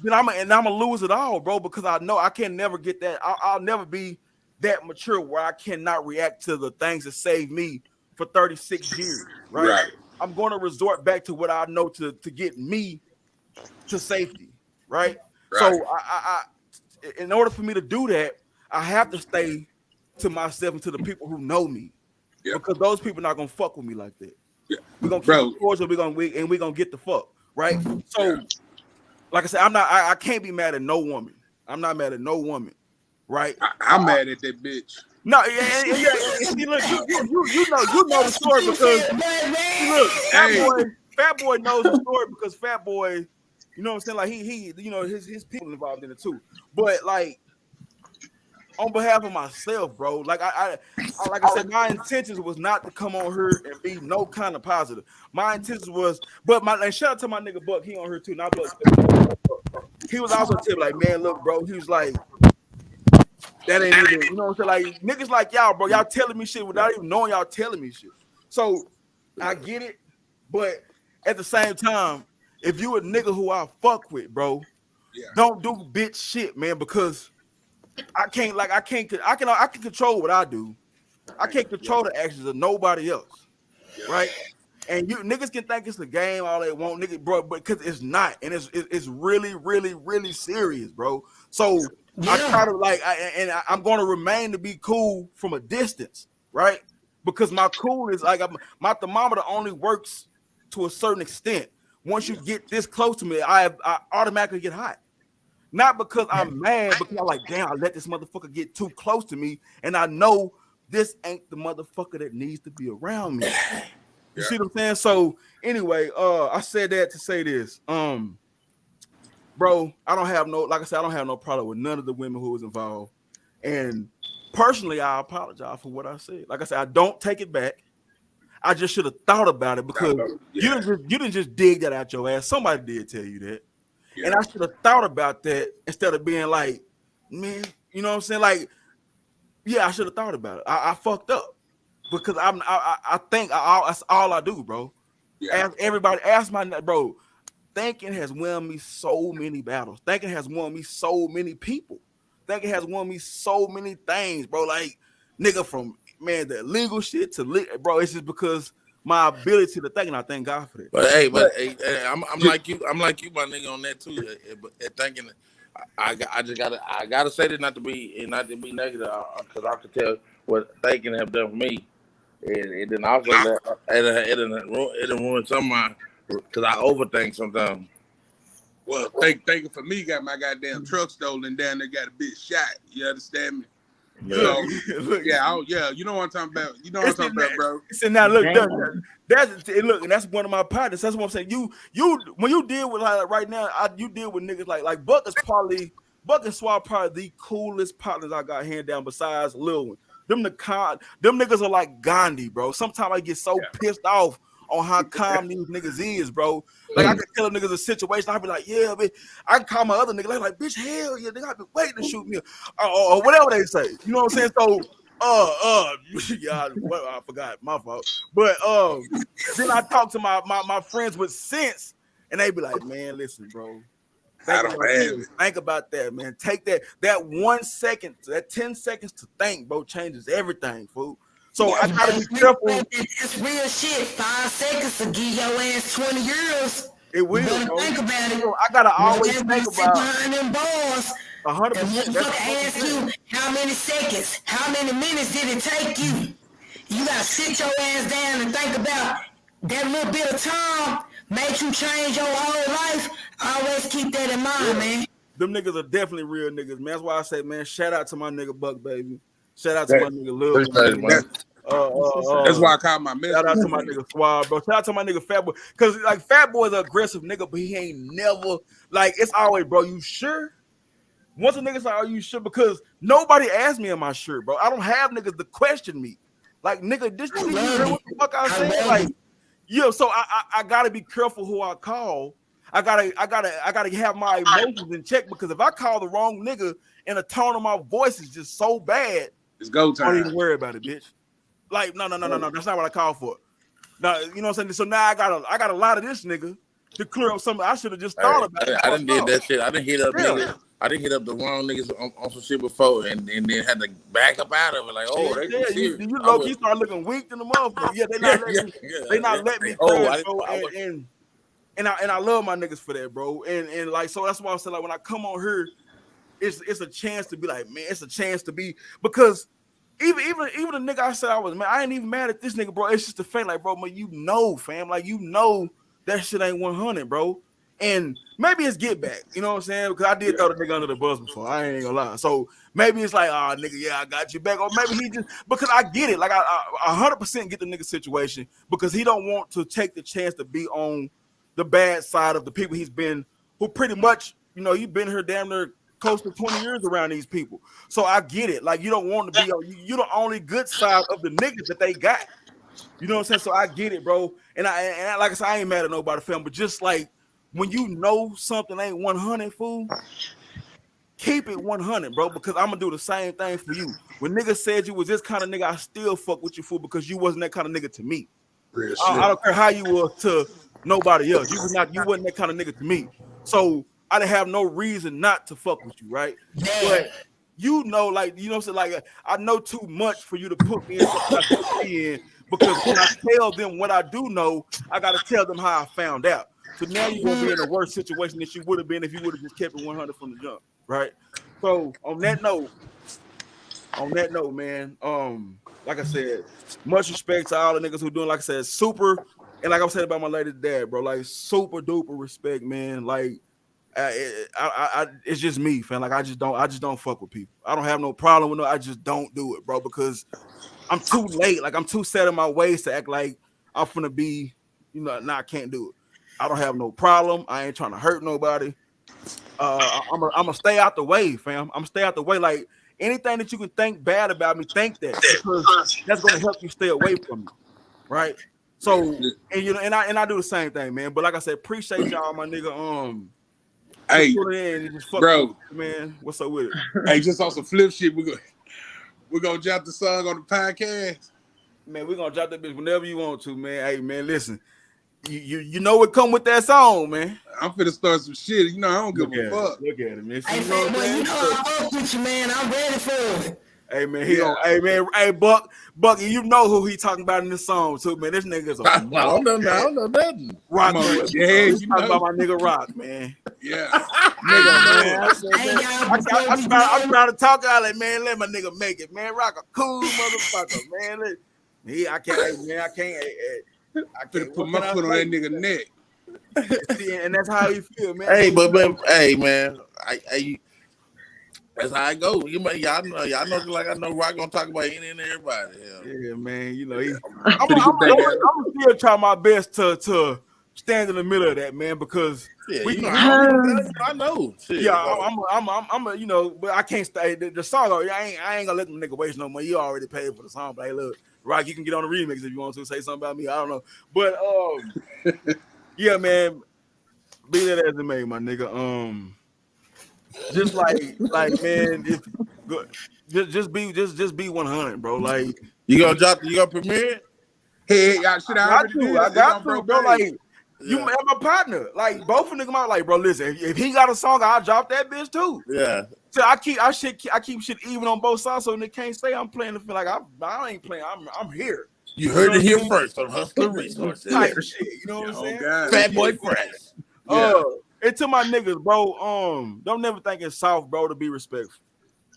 then I'm gonna lose it all, bro, because I know I can never get that. I'll never be that mature where I cannot react to the things that saved me for 36 years. Right. I'm going to resort back to what I know to get me to safety. Right. So I in order for me to do that, I have to stay to myself and to the people who know me, because those people not gonna fuck with me like that. We're gonna keep it cordial. We're gonna get the fuck. Right. So, like I said, I can't be mad at no woman. I'm not mad at no woman. Right. I'm mad at that bitch. No, see, look, you know the story, because look, Fat Boy knows the story, because Fat Boy, you know what I'm saying? Like he his people involved in it too. But like on behalf of myself, bro. Like like I said, my intentions was not to come on here and be no kind of positive. My intentions was, and shout out to my nigga Buck, he on here too. Now Buck, he was also telling like, man, look, bro, he was like, that ain't even, you know what I'm saying? Like niggas like y'all, bro, y'all telling me shit without even knowing y'all telling me shit. So I get it, but at the same time, if you a nigga who I fuck with, bro, don't do bitch shit, man, because I can control what I do. I can't control the actions of nobody else, right? And you niggas can think it's a game all they want, nigga, bro, but because it's not, and it's really, really, really serious, bro. So I try to I'm going to remain to be cool from a distance, right? Because my cool is like my thermometer only works to a certain extent. Once you get this close to me, I automatically get hot. Not because I'm mad, because I'm like, damn, I let this motherfucker get too close to me, and I know this ain't the motherfucker that needs to be around me. You see what I'm saying? So anyway, I said that to say this. Bro, I don't have no problem with none of the women who was involved. And personally, I apologize for what I said. Like I said, I don't take it back. I just should have thought about it because you didn't just dig that out your ass. Somebody did tell you that. Yeah. And I should have thought about that instead of being like, man, you know what I'm saying? Like, yeah, I should have thought about it. I fucked up because I think that's all I do, bro. Yeah. Ask my bro. Thinking has won me so many battles. Thinking has won me so many people. Thinking has won me so many things, bro. Like, nigga, from man, the legal shit to bro. It's just because my ability to think, and I thank God for that. But hey, I'm like you, my nigga, on that too. Thinking, I gotta say this not to be negative, because I can tell what thinking have done for me, and then also it ruined some of my, because I overthink sometimes. Well, thinking for me got my goddamn truck stolen down there, got a bitch shot. You understand me? Yeah. So, you know what I'm talking about. You know what I'm talking about, bro. So now look, and that's one of my partners. That's what I'm saying. You when you deal with like right now, you deal with niggas like Buck and Swab probably the coolest partners I got hand down besides Lil One. Them niggas are like Gandhi, bro. Sometimes I get so pissed off on how calm these niggas is, bro. Like I can tell niggas a situation, I'll be like, yeah, man. I can call my other nigga like, bitch, hell yeah, nigga, I've been waiting to shoot me, or whatever they say. You know what I'm saying? So, I forgot, my fault. But then I talk to my friends with sense, and they be like, man, listen, bro. Think about that, man. Take that 1 second, that 10 seconds to think, bro, changes everything, fool. So I gotta be careful. It's real shit. 5 seconds to give your ass 20 years. It will. Think about it. So I gotta always think about behind them balls. 100%. And motherfucker ask you how many seconds, how many minutes did it take you? You gotta sit your ass down and think about that little bit of time made you change your whole life. Always keep that in mind, man. Them niggas are definitely real niggas, man. That's why I say, man, shout out to my nigga Buck, baby. Shout out to my nigga Lil. That's why I call my man. Shout out to my nigga Swab, bro. Shout out to my nigga Fat Boy. Cause like Fat Boy's an aggressive nigga, but he ain't never like it's always, bro, you sure? Once a nigga say, are you sure? Because nobody asked me, am I sure, bro? I don't have niggas to question me. Like, nigga, this what the fuck I saying? Like, yeah, so I gotta be careful who I call. I gotta have my emotions in check, because if I call the wrong nigga and the tone of my voice is just so bad, it's go time. Don't even worry about it, bitch. Like, no. That's not what I called for. Now, you know what I'm saying? So now I got a lot of this nigga to clear up something I should have just thought about. I didn't did that shit. I didn't hit up niggas. I didn't hit up the wrong niggas on some shit before, and then had to back up out of it. Like, you low-key start looking weak in the motherfucker. Yeah, they not letting me. And I love my niggas for that, bro. And like, so that's why I said, like, when I come on here, it's a chance to be like, man, it's a chance to be, because even the nigga I said I was mad, I ain't even mad at this nigga, bro. It's just the fact, like, bro, man, you know, fam, like, you know that shit ain't 100, bro. And maybe it's get back, you know what I'm saying? Because I did throw the nigga under the bus before. I ain't gonna lie. So maybe it's like, oh, nigga, yeah, I got you back. Or maybe he just, because I get it. Like, I 100% get the nigga situation, because he don't want to take the chance to be on the bad side of the people who pretty much, you know, you've been here damn near close to 20 years around these people. So I get it. Like, you don't want to be you the only good side of the niggas that they got. You know what I'm saying? So I get it, bro. And I like I said, I ain't mad at nobody, fam. But just like when you know something ain't 100, fool, keep it 100, bro. Because I'm gonna do the same thing for you. When niggas said you was this kind of nigga, I still fuck with you, fool, because you wasn't that kind of nigga to me. I don't care how you was to nobody else. You wasn't that kind of nigga to me. So I didn't have no reason not to fuck with you, right? But you know, like, you know what I'm saying? Like, I know too much for you to put me in something I shouldn't be in, because when I tell them what I do know, I gotta tell them how I found out. So now you're gonna be in a worse situation than you would have been if you would have just kept it 100 from the jump, right? So on that note, man, like I said, much respect to all the niggas who doing, like I said, super, and like I was saying about my lady's dad, bro, like super duper respect, man. Like, it's just me, fam. Like, I just don't fuck with people. I don't have no problem with no. I just don't do it, bro, because I'm too late. Like, I'm too set in my ways to act like I'm finna be, you know, nah, I can't do it. I don't have no problem. I ain't trying to hurt nobody. I'm gonna stay out the way, fam. I'm gonna stay out the way. Like, anything that you can think bad about me, think that, because that's gonna help you stay away from me, right? So, and you know, and I do the same thing, man. But like I said, appreciate y'all, my nigga. Hey, bro, man, what's up with it? Hey, just on some flip shit, we're gonna drop the song on the podcast. Man, we're gonna drop that bitch whenever you want to, man. Hey, man, listen, you know what come with that song, man. I'm finna start some shit. You know, I don't give a fuck. Look at it, man. Hey, man, boy, you know I fuck with you, man. I'm ready for it. Hey, man, hey, Buck, you know who he talking about in this song too, man. This nigga's I don't know nothing. Rock, man. Yeah, you talking about my nigga Rock, man. Yeah. Nigga, man. I'm trying to talk out like, man, let my nigga make it, man. Rock a cool motherfucker, man. I can't put my foot on that nigga neck. And that's how he feel, man. Hey, but hey, man, that's how I go. Y'all know, like I know Rock gonna talk about any and everybody. Yeah, man. You know, I'm still try my best to stand in the middle of that, man, because I know. Shit, yeah, I'm you know, but I can't stay. The song, I ain't gonna let the nigga waste no money. You already paid for the song, but hey, look, Rock, you can get on the remix if you want to say something about me. I don't know, but yeah, man, be that as it may, my nigga. Just like man, just be 100, bro. Like, you gonna premiere it? Hey, y'all should have. I got to, bro. Like, you have my partner. Like, both of niggas out. Like, bro, listen, if he got a song, I'll drop that bitch too. Yeah. So I keep shit even on both sides, so they can't say I'm playing the feel like I ain't playing. I'm here. You heard it here first on Hustler Resources. Type shit, you know what I'm saying? God. Fat Boy Fresh. And to my niggas, bro, don't never think it's soft, bro, to be respectful.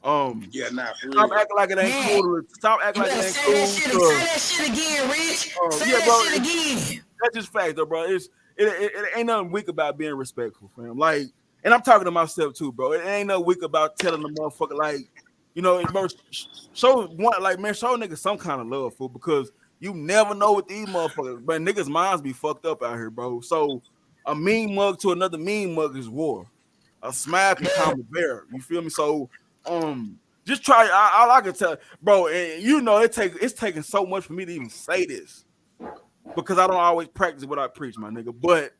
Yeah, nah, for stop real. acting like it ain't cool. Stop acting like it ain't cool. Say that shit again, Rich. Say that shit again. That's just fact, though, bro. It ain't nothing weak about being respectful, fam. Like, and I'm talking to myself too, bro. It ain't nothing weak about telling the motherfucker, like, you know, show niggas some kind of love, fool, because you never know what these motherfuckers, but niggas' minds be fucked up out here, bro. So a mean mug to another mean mug is war. A smile can calm a bear. You feel me? So just try. All I can tell, bro, and you know it's taking so much for me to even say this because I don't always practice what I preach, my nigga. But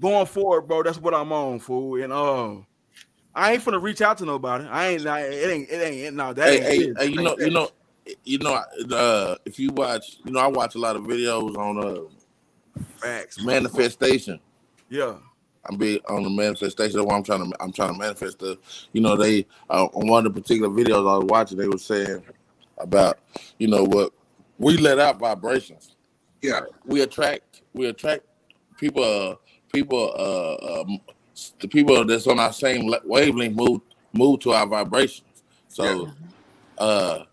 going forward, bro, that's what I'm on, fool. And I ain't finna reach out to nobody. It ain't no that. Hey, you know, if you watch, you know, I watch a lot of videos on facts manifestation. Yeah. I'm big on the manifestation. That's why I'm trying to manifest the. You know, they on one of the particular videos I was watching, they were saying about, you know, what we let out vibrations. Yeah, we attract people. The people that's on our same wavelength move to our vibrations. So, there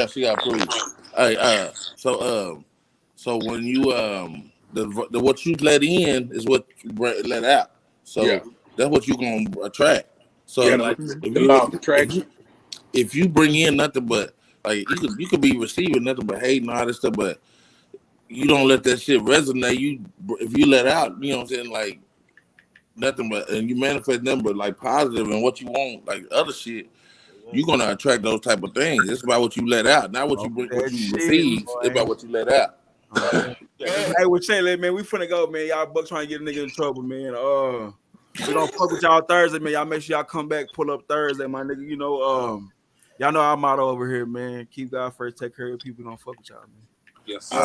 she got approved. Hey, so when you what you let in is what you let out. So that's what you're gonna attract. So like, if you bring in nothing but like you could be receiving nothing but hate and all this stuff, but you don't let that shit resonate. If you let out, you know what I'm saying, like nothing but, and you manifest nothing but like positive and what you want, like other shit, you're gonna attract those type of things. It's about what you let out, not what you receive. It's about what you let out. Hey, with Shayla, man, we finna go, man. Y'all bucks trying to get a nigga in trouble, man. We don't fuck with y'all Thursday, man. Y'all make sure y'all come back, pull up Thursday, my nigga. You know, y'all know our motto over here, man. Keep God first, take care of people. Don't fuck with y'all, man. Yes, sir.